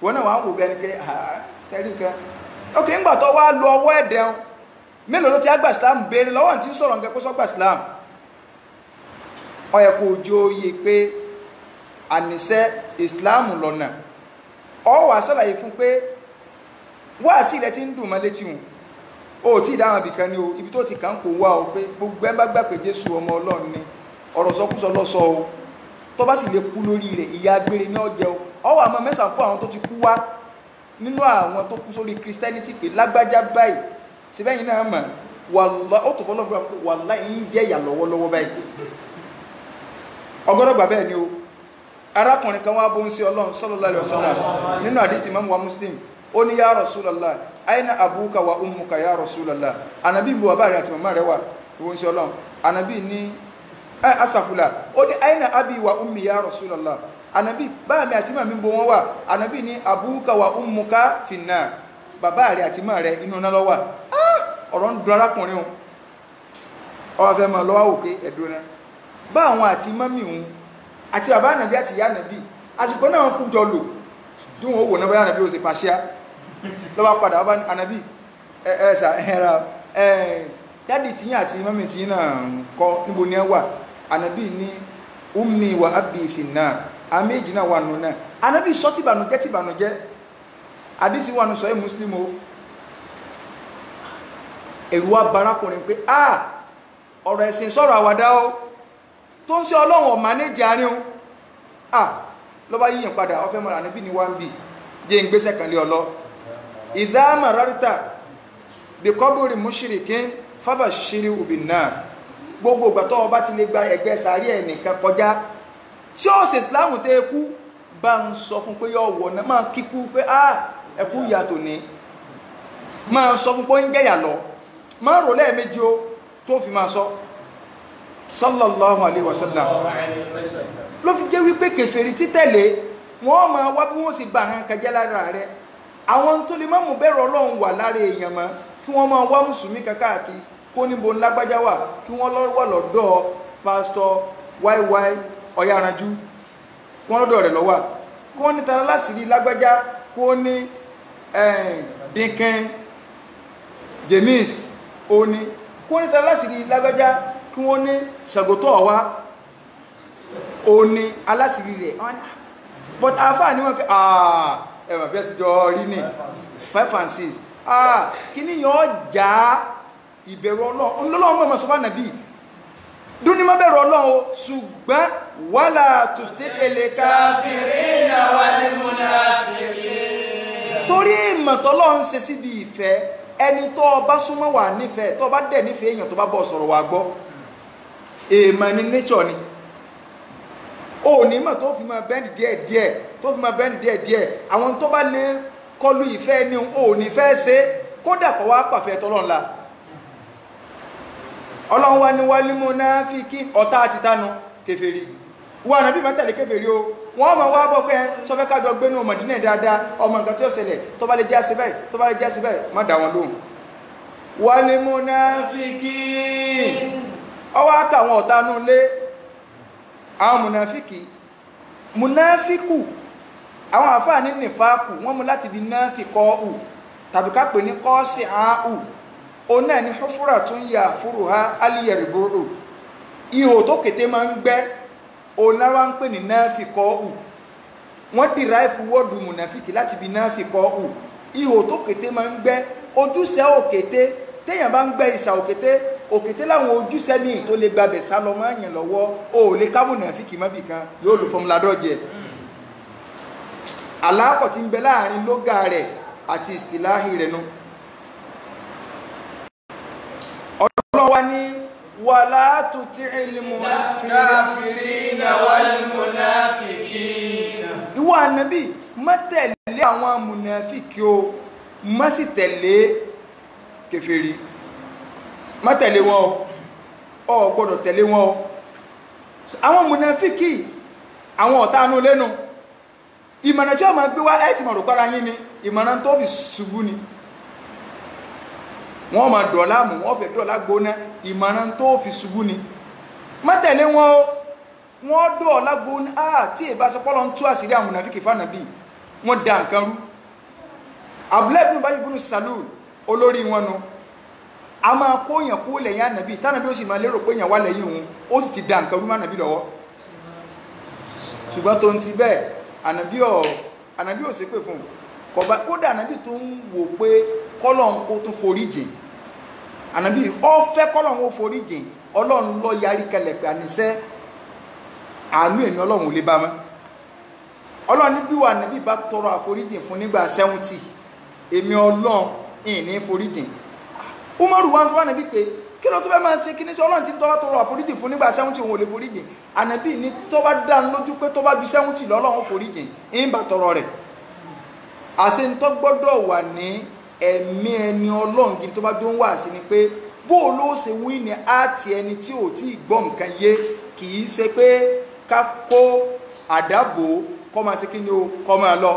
wọn náà wà ń wò bẹ́ẹ̀ ni pé sẹ́rí nǹkan ok ńgbà tó wá lo ọwọ́ ẹ̀dẹ̀un mélòó ló ti àgbà Islam béèrè lọ́wọ́ tí ń sọ̀rọ̀ nǹkan kó sọ́gbà Islam ó yẹ kó ojú oyè pé àníṣẹ́ Islam lọ́nà ọ wà sàlàyé fún pé wáàsí rẹ ti ń dùn mọ́ létí hùn ó tí ìdáhùn ibìkan ni o ibi tó ti kàn kó wá o pé gbogbo ẹ bá gbà pé Jésù ọmọ Ọlọ́run ni ọ̀rọ̀ sọkúsọ lọ́sọ o tó bá sì lè kú lórí rẹ̀ ìyà agbére ní ọjẹ́ o ọ wà mọ́ mẹ́sàn-án fún àwọn tó ti kú wá nínú àwọn tó kú sórí Christianity pé lágbájá báyìí síbẹ̀yìn náà mọ̀ wàláhì ó tó fọ́lọ́gbà wàláhì ń jẹ́ ìyà lọ́wọ́lọ́wọ́ báyìí ọgọ́dọ̀gbà bẹ́ẹ̀ ni o arákùnrin kan wá bó ń sí Ọlọ́run sallallahu alaihi wasallam nínú hadisi Imam wa Muslim ó ní ya Rasulallah aina abuka wa ummuka ya Rasulallah anabi bo baba rẹ̀ àti mama rẹ̀ wà ìwọ ń sí Ọlọ́run anabi ní asafula ó ní aina abi wa ummi ya Rasulallah anabi bá mi àti mami bo wọn wà anabi ní abuka wa ummuka finnar bàbá rẹ̀ àti mama rẹ̀ inú na ló wà ọ̀rọ̀ ń dùn arákùnrin o ó fẹ́ máa lọ wá òkè ẹ̀dùn náà bá àwọn àti mami òun àti bàbá ànàbí àti ìyá ànàbí àsìkò náà wọn kú jọ lò dún wọn wò náà báyà ànàbí ó ṣe pàṣíà lọ́wọ́ padà wọ́n bá ànàbí ẹ̀ẹ́sà ẹ̀ra dádì tí yín àti mami tí yín náà ń kọ́ níbo ni ẹ wà ànàbí ní ummi wa abi finnar àméjì náà wà nù náà ànàbí sọ tìbànújẹ́ àdísí wà nù sọ ẹ́ Muslim o ẹ̀rù wa barakùnrin pé ọ̀rọ̀ ẹ̀sìn sọ̀rọ̀ àwàdá o tó ń ṣe Ọlọ́run ọ̀mánéjì àárín o lọ́bá yíyàn padà ọfẹ́ mọ́ra níbi ní 1b jẹ́ ìgbésẹ̀ kan lé ọlọ́ ìdáàmà rárítà bí kọ́bùrì mushrikin fabashiri ubinnar gbogbo ìgbà tó ọba ti lè gba ẹgbẹ́ sàárì ẹnìkan kọjá tí ó ṣe Islam tẹ́ kú bá ń sọ fún pé yọ wọ̀ náà máa kíkú pé ẹkú ìyàtọ̀ ní máa sọ fún pé ó ń gẹ̀yà lọ máa rò lẹ́ẹ̀mejì o tó fi máa sọ sallallahu alaihi wasallam ló fi jẹ́ wípé kèfèrí títẹ̀lé wọ́n máa wá bí wọ́n sì bá àwọn kẹjẹ́ lára rẹ̀ àwọn tó lè má mú bẹ̀rù Ọlọ́run wà lára èèyàn mọ́ kí wọ́n máa wá mùsùlùmí káàkiri kó níbo ńlágbájá wà kí wọ́n wà lọ́dọ̀ pásítọ̀ YY Ọ̀yáranjú kí wọ́n lọ́dọ̀ rẹ̀ lọ́wà kí wọ́n ní tara láṣìírí lágbájá kó ní Dínkìn James òní kí wọ́n ní tara láṣìírí lágbájá kí wọ́n ní ṣàgótọ́ ọ̀wá òní aláṣìírí rẹ̀ but àfáà ní wọ́n kí ẹ̀wà bí ẹ̀sì jọ rí ní 5 and 6 kí ní yọ́ já ìbẹ̀rù Ọlọ́run mọ́ sọ́fà nàbí dúní má bẹ̀rù Ọlọ́run ṣùgbọ́n wala tuti'il kafirina wal munafiqin torí ìmọ̀tọ́lọ́run ṣe síbi ìfẹ́ ẹni tó bá súnmọ́ wà nífẹ̀ẹ́ tó bá dẹ̀ nífẹ̀ẹ́ èèyàn tó bá bọ́ sọ̀rọ̀ wà gbọ́ èèmọ̀ ni nature ni o ní mọ̀ tó fi máa bẹ́ndì díẹ̀díẹ̀ àwọn tó bá lè kọlu ìfẹ́ ní o ní fẹ́ ṣe kódà kọ̀ wá pàfẹ́ tọ́lọ́nla Ọlọ́run wá ní wal munafiqin ọ̀tá àti tánu kèfèrí wọ́n ànàbí mẹ́tẹ̀lẹ̀ kèfèrí o wọ́n mọ̀ wá bọ́ pé sọfẹ́ kájọ gbénú Mádínà dáadáa ọmọ nǹkan tí ó ṣẹlẹ̀ tó bá lè jẹ́ àṣẹ báyìí má dá wọn lóhùn wal munafiqin ọwọ́ aka àwọn ọ̀tá nú lé àwọn munafiku àwọn àfáà ní nífàkù wọ́n mú láti bí náfikọ́ù tàbí ká pè ní kọ́ọ̀sì àáhù o náà ní hufura tún yà fúrù ha aliyariburu ihò tó kété máa ń gbẹ́ o náà ń pè ní náfikọ́ù wọ́n dìráìfù wọ́ọ̀dù munafiki láti bí náfikọ́ù ihò tó kété máa ń gbẹ́ ojúṣe òkété téèyàn bá ń gbẹ́ ìsà òkété láwọn ojúṣe míì tó lè gbabẹ̀ sálọ máa yàn lọ́wọ́ o lè ká munafiki mọ́bì kan yóò lò fọmùlà dọ́jẹ́ aláàkọ̀ tí ń bẹ láàrin lógà rẹ̀ àti ìstìláhì rẹ̀ nú ọlọ́wà ní wala tuti'il kafirina wal munafiqina ìwọ ànábì má tẹ̀lé àwọn munafiki o má sì tẹ̀lé kèfèrí má tẹ̀lé wọn o gbọ́dọ̀ tẹ̀lé wọn o àwọn munafiki àwọn ọ̀tá anú lẹ́nu ìmọ̀nà tí ó máa gbé wá ẹ̀tì mọ̀rọ̀ pàrà yín ni ìmọ̀nà tó fi ṣubú ni wọ́n máa dọ̀lá mú wọ́n fẹ́ dọ̀lá gbóná ìmọ̀nà tó fi ṣubú ni má tẹ̀lé wọn o wọ́n dọ̀lá gbóná tí ìbá sọpọ́lọ́ ń tú àṣírí àwọn munafiki fánàbí wọ́n dá nǹkan rú Abdullahi ibn Ubay ibn Salul olórí wọn nu a máa kóyàn kó lẹ́yìn ànàbí tánàbí ó sì máa lérò pé èèyàn wà lẹ́yìn òun ó sì ti dá nǹkan rú mọ́ ànàbí lọ́wọ́ ṣùgbọ́n tó ń ti bẹ́ẹ̀ ànàbí ò ṣépè fún kọba kódà ànàbí tó ń wò pé kọ́lọ̀n kó tún forí jìn ànàbí ó fẹ́ kọ́lọ̀n ó forí jìn Ọlọ́run lọ yarí kẹlẹ̀ pé àníṣẹ́ àánú èmi Ọlọ́run ò lè bá mọ́ Ọlọ́run ní bí wà ànàbí bá tọrọ àforíjìn fún nígbà 70 èmi Ọlọ́run ìní foríjìn Umaru wá ń sọ ànàbí pé kí ló tó fẹ́ máa ṣe kíní sí ọlọ́run tí tọ́ba tọrọ àforíjì fún nígbà 70 òun ò lè foríjì ànábì ní tọ́ba dá lójú pé tọ́ba ju 70 lọ́lọ́run foríjì ń bá tọrọ rẹ̀ àṣẹ ń tọ́ gbọ́dọ̀ wà ní ẹ̀mí ẹni ọlọ́run gidi tó bá jó ń wà sí ni pé bó o ló ṣe wí ní àti ẹni tí ò tí ì gbọ́ nǹkan yé kì í ṣe pé ká kó àdábò kọ́ máa ṣe kí ni o kọ́ máa lọ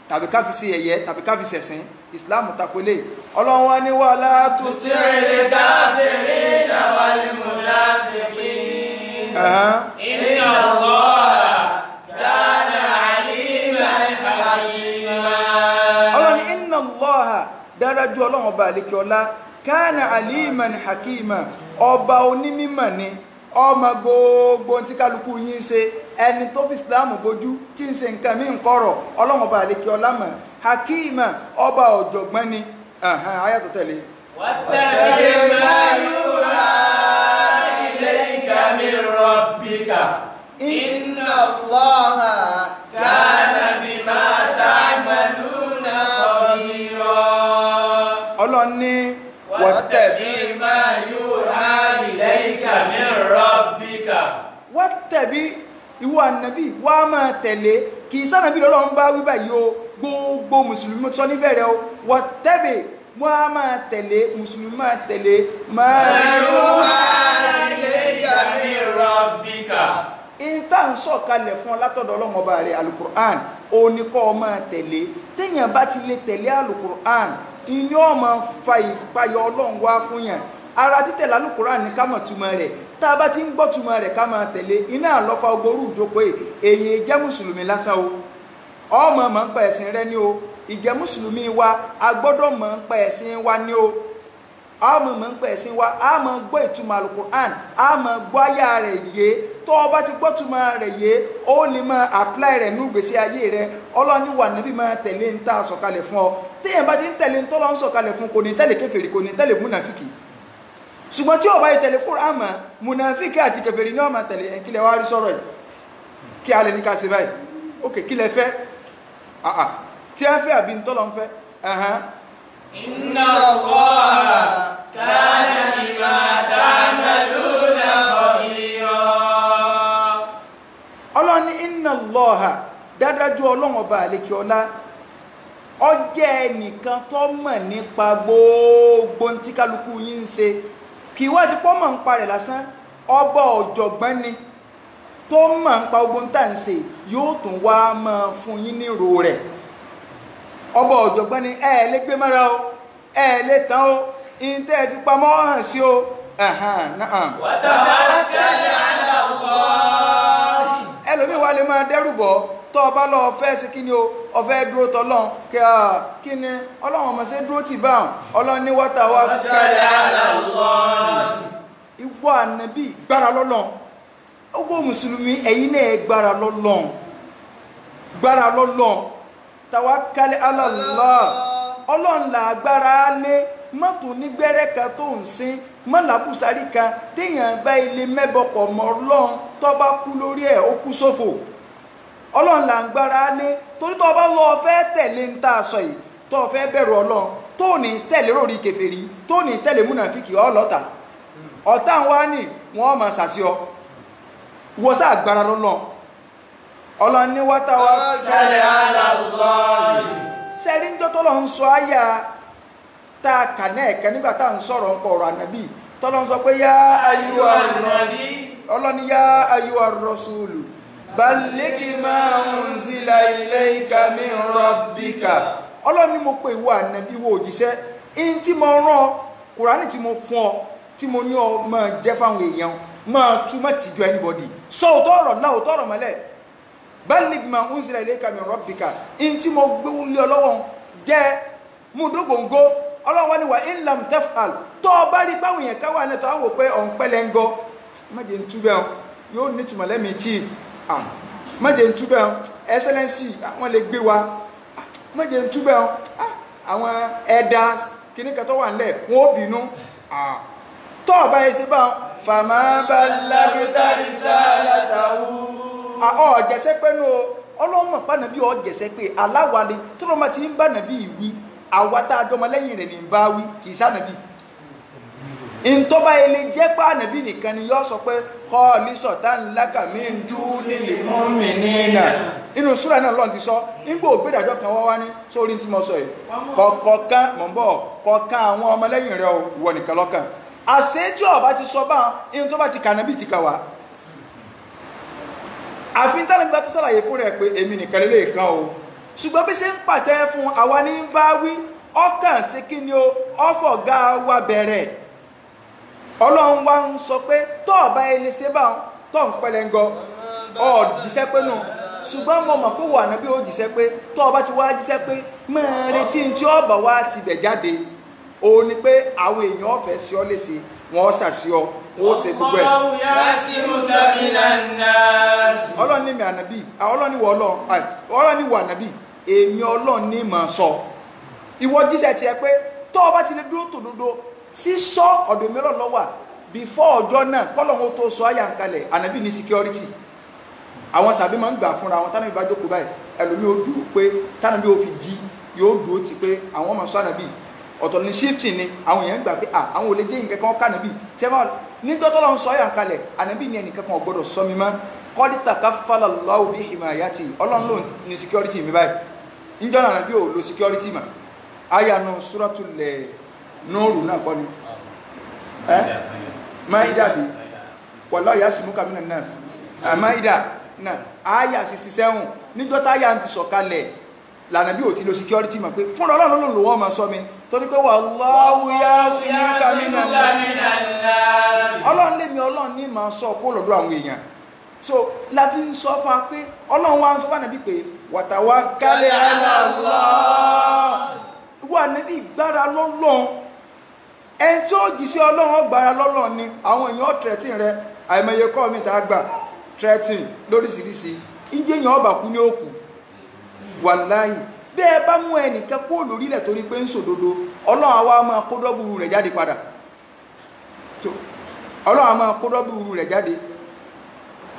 tàbí ká fi sí ẹ̀yẹ tàbí ká fi ṣẹ̀sìn Islam takole ọlọ́run wa ní wàhálà tó tí ilé káfíìrì náà wal munafiqin. Inna Allaha kana aliman hakima. ọlọ́run inna Allaha dáadájú ọlọ́run ọba àlékè ọlá kana aliman hakima ọba onímímọ̀ ni ọmọ gbogbo tí kálukú yín ṣe ẹni tó fi Islam bójú tí ń ṣe nǹkan mí nkọrọ ọlọ́run ọba àlékè ọlá mọ̀ hakima ọba ọ̀jọ̀gbọ́n ni ayé tó tẹ̀lé. wattabi' ma yuha ilayka min rabbika inna Allaha kana bima ta'maluna khabira. ọlọ́run ní wattabi' ma yuha ilayka min rabbika. wattabi ìwọ ànábì wá máa tẹ̀lé kì í sànàbí lọ́lọ́run bá wí báyìí o gbogbo mùsùlùmí sọ níbẹ̀rẹ̀ o wattabi wọ́n á máa tẹ̀lé mùsùlùmí máa tẹ̀lé máa yuha ilayka min rabbika. ìta ń sọ̀kalẹ̀ fún ọ látọ̀dọ̀ ọlọ́run ọba rẹ̀ alukur'an òní kọ́ ọ máa tẹ̀lé téèyàn bá ti lè tẹ̀lé alukur'an ìní ọmọ fa ìpayọ ọlọ́run wá fún yàn ara títẹ̀lé alukur'an ní ká mọ̀ túmọ̀ rẹ̀ tá a bá ti ń gbọ́ túmọ̀ rẹ̀ ká máa tẹ̀lé iná àlọ́fà ogorú ìjókòó èyí jẹ́ mùsùlùmí lásán o ọmọ mọ̀ ń pa ẹ̀sìn rẹ ní o ìjẹ́ mùsùlùmí wa a gbọ́dọ̀ mọ̀ ń pa ẹ̀sìn wa ní o ọmọ mọ̀ ń pa ẹ̀sìn wa a mọ̀ gbọ́ ìtumọ̀ alukur'an a mọ̀ gbọ́ àyà rẹ̀ yé tó o bá ti gbọ́ túmọ̀ rẹ̀ yé ó lè máa apply rẹ̀ ní ìgbésí ayé rẹ̀ ọlọ́ni wà níbí máa tẹ̀lé ń tà sọ̀kalẹ̀ fún ọ téèyàn bá ti ń tẹ̀lé ń tọ́lọ́ ń sọ̀kalẹ̀ fún kò ní tẹ̀lé kèfèrí kò ní tẹ̀lé múnàfíkì ṣùgbọ́n tí o bá yẹ tẹ̀lé Qur'an mọ̀ múnàfíkì àti kèfèrí ní ó máa tẹ̀lé ẹ̀ kí lẹ wá rí sọ̀rọ̀ yìí kí a lè ní ká ṣe báyìí ok kí lẹ fẹ́ tí a fẹ́ àbí ń tọ́lọ́ ń fẹ́ Inna Allaha kana bima ta'maluna khabira. ọlọ́ni inna Allaha dádájú ọlọ́run ọba àlékè ọlá ó jẹ́ ẹnìkan tó mọ̀ nípa gbogbo tí kálukú yín ń ṣe kì í wá ti pọ́ mọ̀ ń parẹ̀ lásán ọba ọ̀jọ̀gbọ́n ni tó mọ̀ ń pa gbogbo tá à ń ṣe yóò tún wá máa fún yín ní ro rẹ̀ ọba ọ̀jọ̀gbọ́n ni ẹ lè gbé mọ́ra o ẹ lè tán o ìntẹ́ fi pamọ́ hàn sí o wa tawakkal 'ala Allah. ẹlòmíì wá lè máa dẹ́rù bọ̀ tó ọba lọ fẹ́ sí kí ni o ọfẹ́ dúró tọ́lọ́n kí ni ọlọ́run ọmọ sí dúró tì bá ọlọ́run ní wa tawakkal 'ala Allah. ìwọ ànábì gbára lọ́lọ́n owó mùsùlùmí ẹ̀yin náà gbára lọ́lọ́n tawakkal 'ala Allah ọlọ́run là agbára lé mọ́tò nígbẹ́rẹ́ kan tó ń sin mọ́làbùsárí kan téèyàn bá ilé mẹ́bọ̀pọ̀ mọ́ ọlọ́run tó bá kú lórí ẹ̀ ó kú sófò ọlọ́run là ń gbára lé torí tó bá lọ fẹ́ tẹ̀lé ń tà sọ yìí tó fẹ́ bẹ̀rù ọlọ́run tó ní tẹ̀lé lórí kèfèrí tó ní tẹ̀lé múnàfíkì ọlọ́ta ọ̀tá wa ní wọ́n máa ṣàṣì ọ wọ́n sá agbára lọ́lọ́ ọlọ́run ní wa tawakkal 'ala Allah sẹ́rí ń jọ́ tọ́lọ́ ń sọ àyà tá a kà náà ẹ̀kẹ́ nígbà tá à ń sọ̀rọ̀ ń pọ̀ ọ̀rọ̀ ànábì tọ́lọ́ ń sọ pé yá ọlọ́ni yá ayyuhar rasulu balligh ma unzila ilayka min rabbika ọlọ́ni mo pè ìwọ ànábì wo òjíṣẹ́ in tí mo rán kùránì tí mo fún ọ tí mo ní ọ máa jẹ́ fáwọn èèyàn máa túmọ̀ tìjú anybody sọ òótọ́ ọ̀rọ̀ láòótọ́ ọ̀rọ̀ mọ́lẹ̀ balligh ma unzila ilayka min rabbika in tí mo gbé lé ọlọ́wọ́ jẹ́ múdógóńgó ọlọ́wọ́ ni wà in lam taf'al tó o bá rí báwọn èèyàn káwà náà tó á wò pé ọ̀n pẹ́lẹ́ ń gọ́ májè ń túbẹ̀ ọ́ yóò ní túmọ̀ lẹ́mìí chief májè ń túbẹ̀ ọ́ excellency wọ́n lè gbé wa májè ń túbẹ̀ ọ́ àwọn elders kìnnìkan tó wà nílẹ̀ wọ́n ó bínú tó o bá yẹ sí báwọn fama ballaghta risalatahu ọ̀jẹ̀sẹ̀ pé nù ọlọ́mọ pànàbí ọ̀jẹ̀sẹ̀ pé aláwalẹ̀ tó lọ́mọ ti ń bá nàbí ìwí àwa tá a jọmọ lẹ́yìn rẹ̀ ní bá wí kì í sànàbí ìntọ́ba ilé jẹ́ pé ànábì nìkan ni yọ́ sọ pé khalisatan laka min dunil mu'minina inú súrà náà lọ́n ti sọ nígbà ògbédàjọ́ kan wá ní sórí tí mo sọ yìí kọ̀ọ̀kan mọ̀ ń bọ̀ kọ̀ọ̀kan àwọn ọmọlẹ́yìn rẹ̀ ìwọ nìkan lọ́kàn àṣejọ́ ọba ti sọ báwọn inú tó bá ti kànábì ti kà wá àfin tánàgbà tó sàlàyé fún rẹ̀ pé èmi nìkan lélẹ̀ kan o ṣùgbọ́n bí ṣe ń pàṣẹ fún àwa ní bá wí ọkàn sí kí ni o ọfọ̀gá wa bẹ̀rẹ̀ ọlọ́run wa ń sọ pé tó ọba ẹni ṣe bá tó ń pẹlẹngọ ọ jíṣẹ́ pé nù ṣùgbọ́n mo mọ̀ pé wà náà bí ó jíṣẹ́ pé tó ọba ti wá jíṣẹ́ pé máa retí tí ọba wa ti bẹ̀ jáde òun ni pé àwọn èèyàn ọ̀fẹ́ sí ọ léṣe wọn ṣàṣì ọ ó ṣe gbogbo ẹ̀. ọlọ́run ní mi ànábì ọlọ́run ní wọ ànábì èmi ọlọ́run ní mà sọ ìwọ jíṣẹ́ tiẹ̀ pé tó ọba ti lè dúró tòdodo sísọ ọ̀dọ̀ mìíràn lọ́wà before ọjọ́ náà kọ́lọ̀wọ́ tó sọ ayà ń kalẹ̀ ànábì ní security àwọn sàbí máa ń gbà fúnra àwọn tánàbí bá jókòó báyìí ẹlòmí ó dúró pé tánàbí ó fi jí yóò dúró ti pé àwọn ọmọ sọ ànábì ọ̀tọ̀ ní shifting ni àwọn èèyàn gbà pé àwọn olè jẹ́ nǹkan kan kánàbì tí ẹ bá ní dọ́tọ́ lọ́n sọ ayà ń kalẹ̀ ànábì ní ẹnìkan kan ò gbọ́dọ̀ sọ mi mọ́ kọ́dítà káfàlà lọ́wọ́ bí himayati ọlọ́run ló ní security mi báyìí níjọ́ náà ànábì ò lo security mà ayanu suratul nóòrù náà kọ́ ni Maida bí wallahu yasimuka minan nas Maida náà àyà 67 níjọ́ táyà ń ti sọ̀kalẹ̀ lànà bí ò ti lo security mọ̀ pé fún ọlọ́run ló lò wọ́n máa sọ mi torí pé wallahu yasimuka minan nas ọlọ́run lé mi ọlọ́run ní máa sọ kó lọ́dọ̀ àwọn èèyàn so la fi ń sọ fún wa pé ọlọ́run wa ń sọ fún ànábì pé watawakkal ala Allah wà níbi ìgbára lọ́lọ́run ẹni tí ó jíṣẹ́ ọlọ́run ọgbàra lọ́lọ́run ni àwọn èèyàn tẹ̀tìn rẹ àìmọye kọ́ mi tá a gbà tẹ̀tìn lóríṣiríṣi ìjẹyàn ọba kú ní òkú wàláhì bí ẹ bá mú ẹnìkan kó lórílẹ̀ torí pé ń sòdodo ọlọ́run àwa máa kó dọ́gbùrú rẹ̀ jáde padà ọlọ́run àwa máa kó dọ́gbùrú rẹ̀ jáde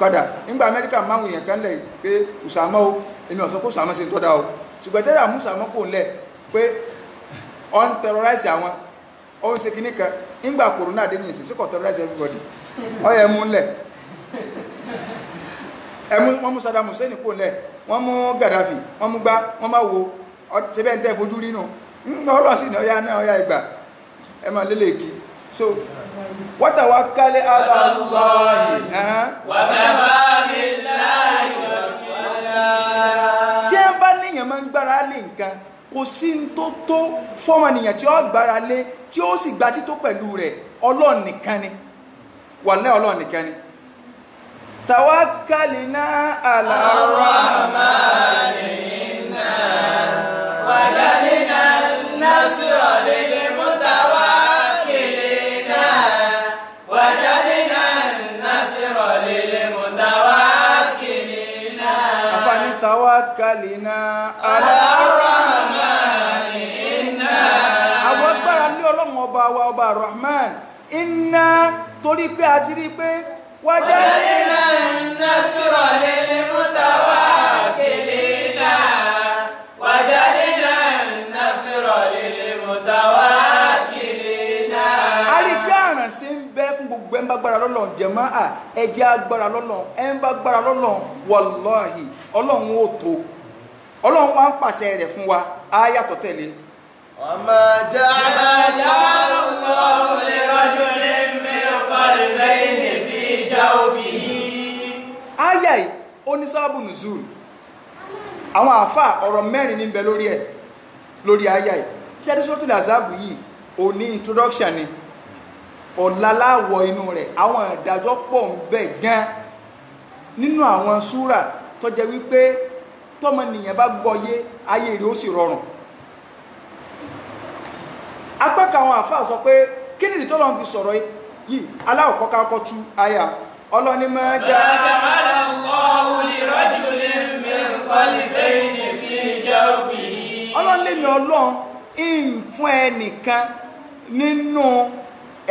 padà nígbà Amẹ́ríkà máa ń èèyàn kan lẹ̀ pé Usama o èmi ọ̀sán kó Usama ṣe ń tọ́da o ṣùgbọ́n tẹ́lẹ̀ àmú Usama kò lẹ̀ pé on terrorize àwọn ó ń ṣe kíní kan nígbà corona dé ní ìsìn sí kò terrorize everybody ó yẹ mú lẹ̀ wọ́n mú Saddam Hussein kò lẹ̀ wọ́n mú Gaddafi wọ́n mú gbá wọ́n máa wo ṣebẹ́ ń tẹ́ fojú rí nù ọlọ́ sí ní ọya náà ọya ìgbà ẹ máa lélẹ̀ kí so watawakkal ala Allah wa kafa billahi wakila tí ẹ bá níyàn máa ń gbára lé nǹkan kò sí ń tó fọ́mọnìyàn tí ó gbára lé tí ó sì gba tító pẹ̀lú rẹ̀ Ọlọ́run nìkan ni wàlẹ́ Ọlọ́run nìkan ni tawakkalna ala rahmani inna wajadna nasra lil mutawakkilina wajadna nasra lil mutawakkilina afani tawakkalna ala ọba wa ọba Rahman iná torí pé a ti rí pé wajadna nasra lil mutawakkilina wajadna nasra lil mutawakkilina a rí pé àrànṣe ń bẹ fún gbogbo ẹ̀ ń bá gbára lọ́lọ́ jàmáà ẹjẹ́ agbára lọ́lọ́ ẹ̀ ń bá gbára lọ́lọ́ wallahi ọlọ́run ó tó ọlọ́run wá ń pàṣẹ rẹ̀ fún wa ayàtọ̀ tẹ̀lé وما جعل الله لرجل من قلبين في جوفه aya yìí ó ní sábàbù nùzúl àwọn àfà ọ̀rọ̀ mẹ́rin ní bẹ lórí ẹ̀ lórí aya yìí sẹ́dí suratul Ahzab yìí ó ní introduction ni ọ̀làláwọ̀ inú rẹ̀ àwọn ìdájọ́ pọ̀ ń bẹ gan nínú àwọn súrà tó jẹ́ wípé tọ́mọnìyàn bá gbọ́yé ayé rẹ̀ ó sì rọrùn apákà àwọn àfáà sọ pé kí nìdí tó lọ́n fi sọ̀rọ̀ yìí aláwọ̀kọ́ kákọ́ tú àyà ọlọ́ni máa já ọlọ́nlẹ́mi ọlọ́run ń fún ẹnìkan nínú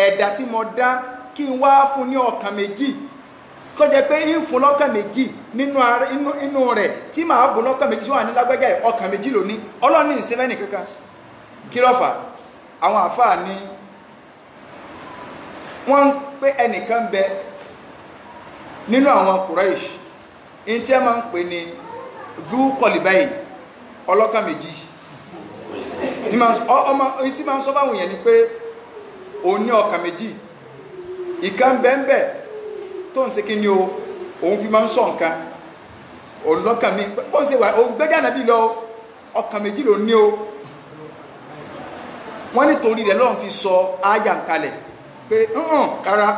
ẹ̀dá tí mo dá kí n wá fún ní ọkàn méjì kó jẹ́ pé ń fún lọ́kàn méjì nínú rẹ̀ tí màá bù lọ́kàn méjì tí wà ní lágbájá ọkàn méjì lóní ọlọ́ni ìsinmi nìkankan kí ló fà àwọn àfáà ní wọ́n ń pé ẹnìkan bẹ nínú àwọn Quraysh in tí a máa ń pè ní Dhu Qalibayn ọlọ́kàn méjì tí máa ń sọ báwọn èèyàn ni pé òun ní ọkàn méjì ìkan bẹ́ẹ̀bẹ́ tó ń ṣe kí ni o òun fi máa ń sọ nǹkan òun lọ́kàn mi ó ń ṣe wà òun gbẹ́jà nàbí lọ ọkàn méjì ló ní o wọ́n nítorí rẹ̀ lọ́n fi sọ áyà ń kalẹ̀ pé rárá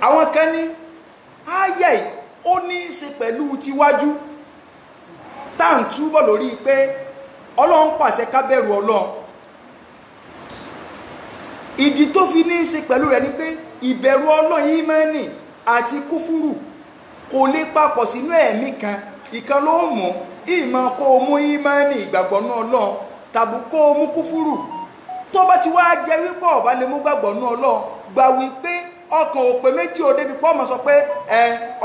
àwọn kan ní áyà yìí ó ní í ṣe pẹ̀lú tiwájú tá à ń túbọ̀ lórí pé ọlọ́run pàṣẹ ká bẹ̀rù ọlọ́run ìdí tó fi ní í ṣe pẹ̀lú rẹ̀ ni pé ìbẹ̀rù ọlọ́run ìmánì àti kúfúrù kò lè papọ̀ sínú ẹ̀mí kan ìkan ló mú ìmọ̀ kó o mú ìmánì ìgbàgbọ́ náà ọlọ́run tàbí kó o mú kúfúrù tó bá ti wá jẹ́ wípé ọ̀bá lè mú gbàgbọ́ náà ọlọ́run gbà wípé ọkàn òpè méjì òde bí pọ́ mọ̀ sọ pé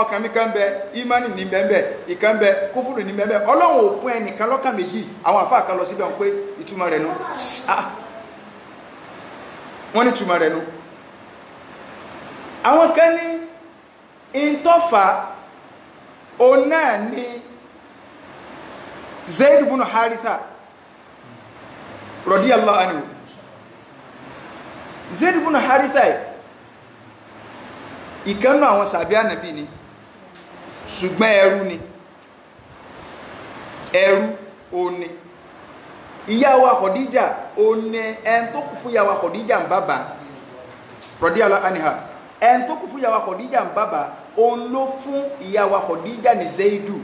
ọkàn mi kan bẹ ìmánì ní bẹ́ẹ̀ ìkan bẹ kúfúrù ní bẹ́ẹ̀ ọlọ́run ò fún ẹnìkan lọ́kàn méjì àwọn àfáà kan lọ síbẹ̀ wọn pé ìtumọ̀ rẹ̀ nu wọ́n ní ìtumọ̀ rẹ̀ nu àwọn kan ní ìntọ́fà òun náà ní Zaid ibn Haritha radiyallahu anhu Zaid ibn Haritha ìkànnà àwọn sàbí ànàbí ni ṣùgbọ́n ẹrú òní ìyàwó Khadija òní ẹn tó kù fún ìyàwó Khadija ń bàbá radiyallahu anha ẹn tó kù fún ìyàwó Khadija ń bàbá òun ló fún ìyàwó Khadija ní Zaidu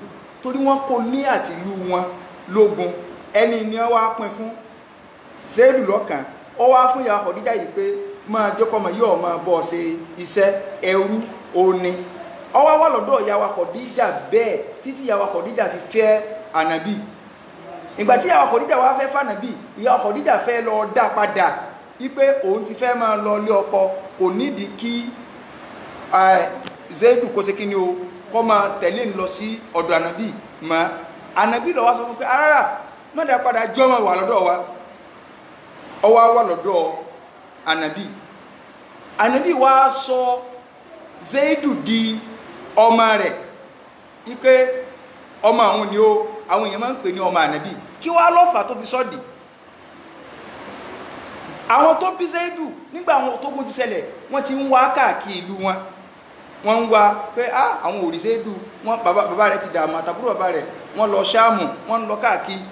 torí wọ́n kò ní àtìlú wọn lógun ẹni ni wọ́n wá pín fún Zaidu lọ́kàn ó wá fún ìyàwó Khadija yìí pé máa jókòó mọ̀ yóò máa bọ́ ṣe iṣẹ́ ẹrú òní ó wá wà lọ́dọ̀ ìyàwó Khadija bẹ́ẹ̀ títí ìyàwó Khadija fi fẹ́ ànàbí ìgbà tí ìyàwó Khadija wá fẹ́ fànàbí ìyàwó Khadija fẹ́ lọ dá padà wípé òun ti fẹ́ máa lọ lé ọkọ kò nídìí kí Zaidu kó ṣe kí ni o kọ́ máa tẹ̀lé ń lọ sí ọ̀dọ̀ ànàbí mọ́ ànàbí lọ wá sọ fún pé arára mọ́dà padà jọ́ máa wà lọ́dọ̀ wa ó wá wà lọ́dọ̀ ànàbí wá sọ Zaidu di ọmọ rẹ̀ ipé ọmọ àwọn ni ó àwọn èèyàn máa ń pè ní ọmọ ànàbí kí wá lọ́fà tó fi sọ́dì àwọn tó bí Zaidu nígbà àwọn tógun ti ṣẹlẹ̀ wọ́n ti ń wá káàkiri ìlú wọ́n ń wá pé àwọn ò rí Zaidu wọ́n bàbá rẹ̀ ti dààmú àtàbúrò bàbá rẹ̀ wọ́n lọ Ṣáàmù wọ́n lọ káàkiri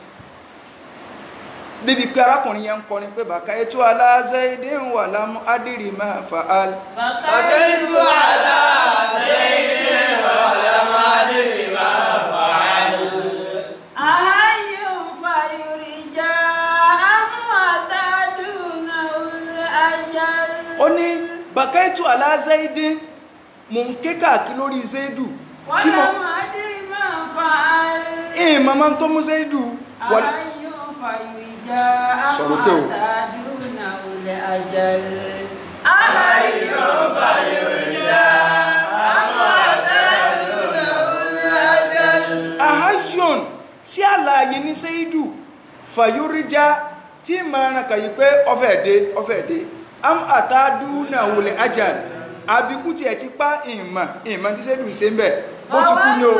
bíbi pé arákùnrin yẹn ń kọrin pé bàkà ètò aláàzẹ́ìdín wà lámú adìrì máa fa'al bàkà ètò aláàzẹ́ìdín wà lámú adìrì máa fa'al ahayun fayurija amwataduna ajal ó ní bàkà ètò aláàzẹ́ìdín mò ń ké káàkiri lórí Zaidu tí mo adìrì máa fa'al màmá tó mú Zaidu ahayun fayurija amwataduna ajal ahayun fayurija amwataduna ajal ahayun sí àlàyé ní Zaidu fayurija tí mara kàyí pé ọfẹ́ dé am àtàdúnà wùlẹ̀ ajal àbíkú tí ẹ̀ ti pa ìmọ̀ tí Zaidu ṣe ń bẹ̀ bó ti kú ní o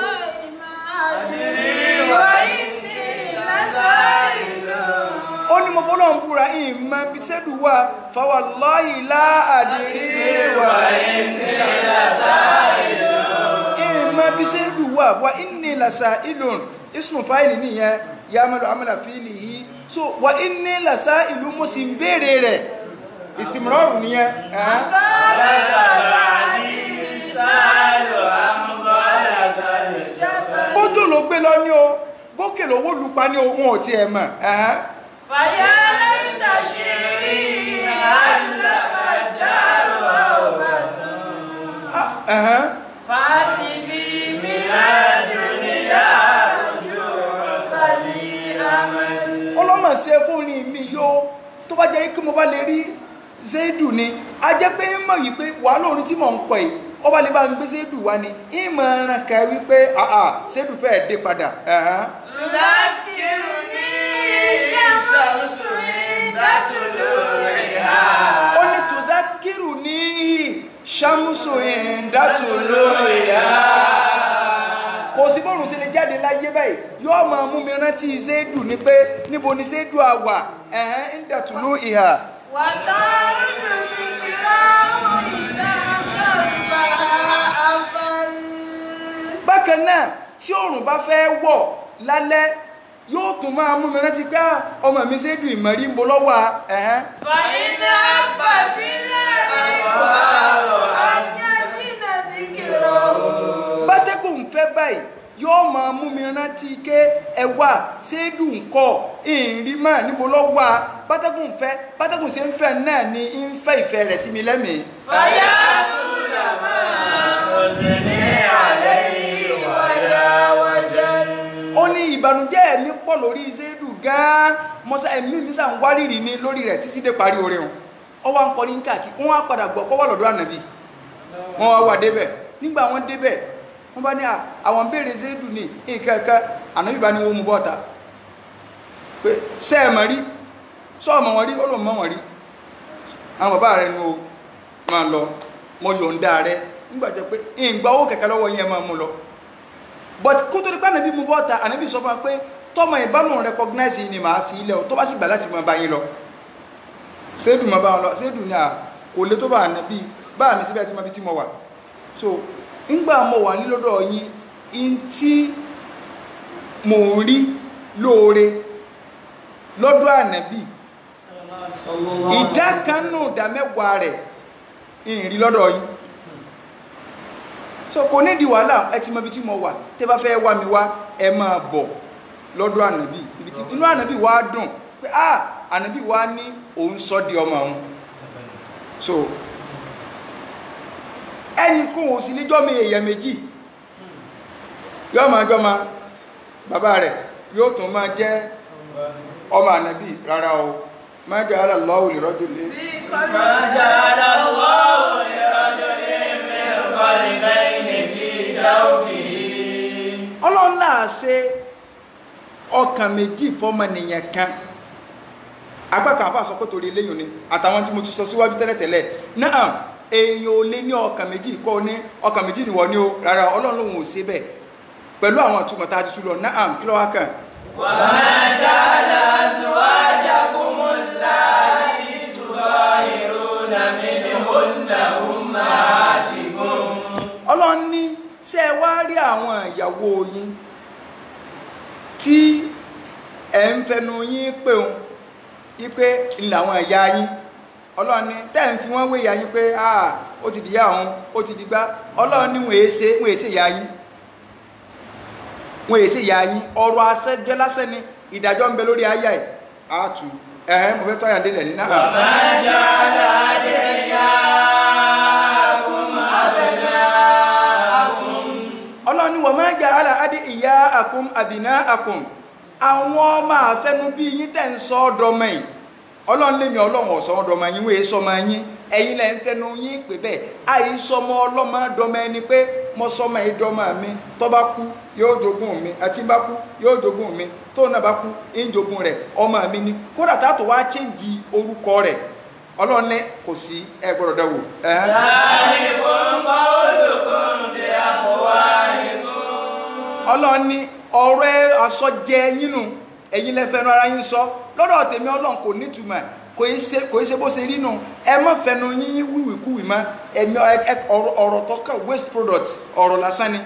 ó ní mo fọ́lọ́ ń búra ìmọ̀ bí Zaidu wà fawallahi la adri wà ìmọ̀ bí Zaidu wà wà inni lasa'ilun ismu fáìlì nìyẹn ya'malu amala fi'lihi so wà inni lasa'ilun mo sì ń béèrè rẹ̀ istimraru nìyẹn bójú ló gbé lọ ní o bókè lówó lupa ní ohun ọ̀tí ẹ̀ mọ̀ fàyà lẹ́yìn tàṣírí àlàkàdàrú àwòbàtún fàṣíbí mìíràn dúníyà ojú kàlí àmàlì ọlọ́mọ̀ sí ẹ fún ní mi yóò tó bá jẹ́ kí mo bá lè rí Zaidu ni a jẹ́ pé ń mọ̀ yìí pé wà lóorin tí mò ń kọ yìí ó bá lè bá ń gbé Zaidu wá ní ìmọ̀ ẹran kẹ wípé Zaidu fẹ́ dé padà tudakiru ní ṣàmùsùn ìdátòló ìhà ó ní tudakiru ní ṣàmùsù ìdátùlù ìyá kò sí bọ́ọ̀rùn sí lè jáde láyé báyìí yóò máa mú mi rántí Zaidu ní pé níbo ni Zaidu àwà ìdátùlù ìhà bákan náà tí òòrùn bá fẹ́ wọ̀ lálẹ́ yóò tún máa mú mi rántí pé ọmọ mi Zaidu ìmọ̀rí ń bo lọ́wọ́ fàyínà bàtílẹ̀ àìwá àyájínà dìkìrọ̀ bátẹ́gùn fẹ́ báyìí yóò máa mú mi rántí ké ẹwà Zaidu ńkọ́ ìrìn máa níbo lọ́wọ́ bátẹ́gùn ṣe ń fẹ́ náà ni ń fẹ́ ìfẹ́ rẹ̀ sí mi lẹ́mìí. fàyà túlà máa ọ̀sẹ̀ ní àlẹ́ ìwàyà wájà. ó ní ìbànújẹ́ mi pọ̀ lórí Zaidu gan-an mọ́sá ẹ̀mí mi sàn wárìrì ní lórí rẹ̀ títí dé parí orin wọn ó wá ń kọrí ń káàkiri wọ́n wá padà gbọ́ pọ́wọ́ lọ́dọ̀ ànàbì wọ́n wá wà débẹ̀ nígbà wọ́n débẹ̀ wọ́n bá ní àwọn béèrè Zaidu ní ìkẹ́ẹ̀kẹ́ ànàbì bá ní wọ́n mú bọ́ta pé sẹ́ẹ̀mọ̀ rí sọ́ọ̀mọ̀ wọn rí ó lò mọ́ wọn rí àwọn bàbá rẹ̀ ní o máa lọ mọ yọ̀ǹda rẹ̀ nígbà jẹ́ pé ìgbà owó kẹ̀kẹ́ lọ́wọ́ yẹn máa mú lọ but kó tó ní pé ànàbì mú bọ́ta ànàbì sọ fún wa pé tọ́mọ ìbánu recognize yìí ni màá fi ilẹ̀ o tó bá sì gbà láti máa bá yín lọ Zaidu máa bá wọn lọ Zaidu ní kò lè tó bá ànàbì bá mi síbẹ̀ tí mo bí tí mo wà so ńgbà mo wà nílọ́dọ̀ yín in tí mò ń rí lóore lọ́dọ̀ ànàbì ìdá kan nù ìdá mẹ́wàá rẹ̀ ìrìn lọ́dọ̀ yín so kò ní di wàhálà ẹ ti mọ ibi tí mo wà tẹ́ bá fẹ́ wá mi wá ẹ máa bọ̀ lọ́dọ̀ ànàbì ibi tí inú ànàbì wá dùn pé ànàbì wá ní òun sọ di ọmọ òun so ẹni kò wò sí níjọ́ mi èèyàn méjì yóò máa jọ ma bàbá rẹ̀ yóò tún máa jẹ́ ọmọ ànàbì rárá o ma ja'ala Allahu li rajulin ما جعل الله لرجل من قلبين في جوفه Ọlọ́run náà ṣe ọkàn méjì fọ́mọnìyàn kan agbákan àfáà sọ pé torí eléyìn ni àtàwọn tí mo ti sọ síwájú tẹ́lẹ̀tẹ́lẹ̀ náà èèyàn ò lé ní ọkàn méjì kọ́ ní ọkàn méjì nìwọ ní o rárá Ọlọ́run lòun ò ṣe bẹ́ẹ̀ pẹ̀lú àwọn ìtumọ̀ tá a ti tú lọ náà kí ló wá kàn. وما جعل أزواجكم اللاتي تظاهرون منهن أمهاتكم Ọlọ́run ní ṣé ẹ wá rí àwọn ìyàwó yín tí ẹ ń fẹnu yín pé òun wípé ìlànà ìyá yín Ọlọ́run ní tẹ́ ń fi wọ́n wé ìyá yín pé ó ti dìyà òun ó ti dìgbà Ọlọ́run ní wọ́n èsè ìyá yín wọ́n èsè ìyá yín ọ̀rọ̀ asẹ́jẹ́ lásán ni ìdájọ́ ń bẹ lórí ayá ẹ̀ àtù mo fẹ́ tọ́yà délẹ̀ ní náà. وما جعل أدعياءكم أبناءكم Ọlọ́run ní wama ja'ala ad'iyaakum abnaakum àwọn ọmọ àfẹnú bí yín tẹ́ ń sọ ọdọmọ yìí Ọlọ́run lèmi Ọlọ́run ọ̀sọ́ ọdọmọ yín wọ́n sọmọ yín ẹ̀yin lẹ́ ń fẹnu yín pè bẹ́ẹ̀ àìsọmọ ọlọ́mọ dọmọ ẹni pé mo sọmọ ìdọmọ mi tó bá kú yóò jogún mi àti bá kú yóò jogún mi tó náà bá kú ń jogún rẹ̀ ọmọ mi ni kódà táàtò wá chẹ́ǹjì orúkọ rẹ̀ Ọlọ́run ní kò sí ẹ gbọ́dọ̀ dẹ́wò. Ọlọ́run ní ọ̀rọ̀ àsọjẹ yín nù ẹ̀yin lẹ fẹnu ara yín sọ lọ́dọ̀ tèmi Ọlọ́run kò nítumọ̀ kò í ṣe bó ṣe rí nù ẹ má fẹnu yín wíwìkúwì mọ́ ọ̀rọ̀ tó kàn waste product ọ̀rọ̀ lásán ni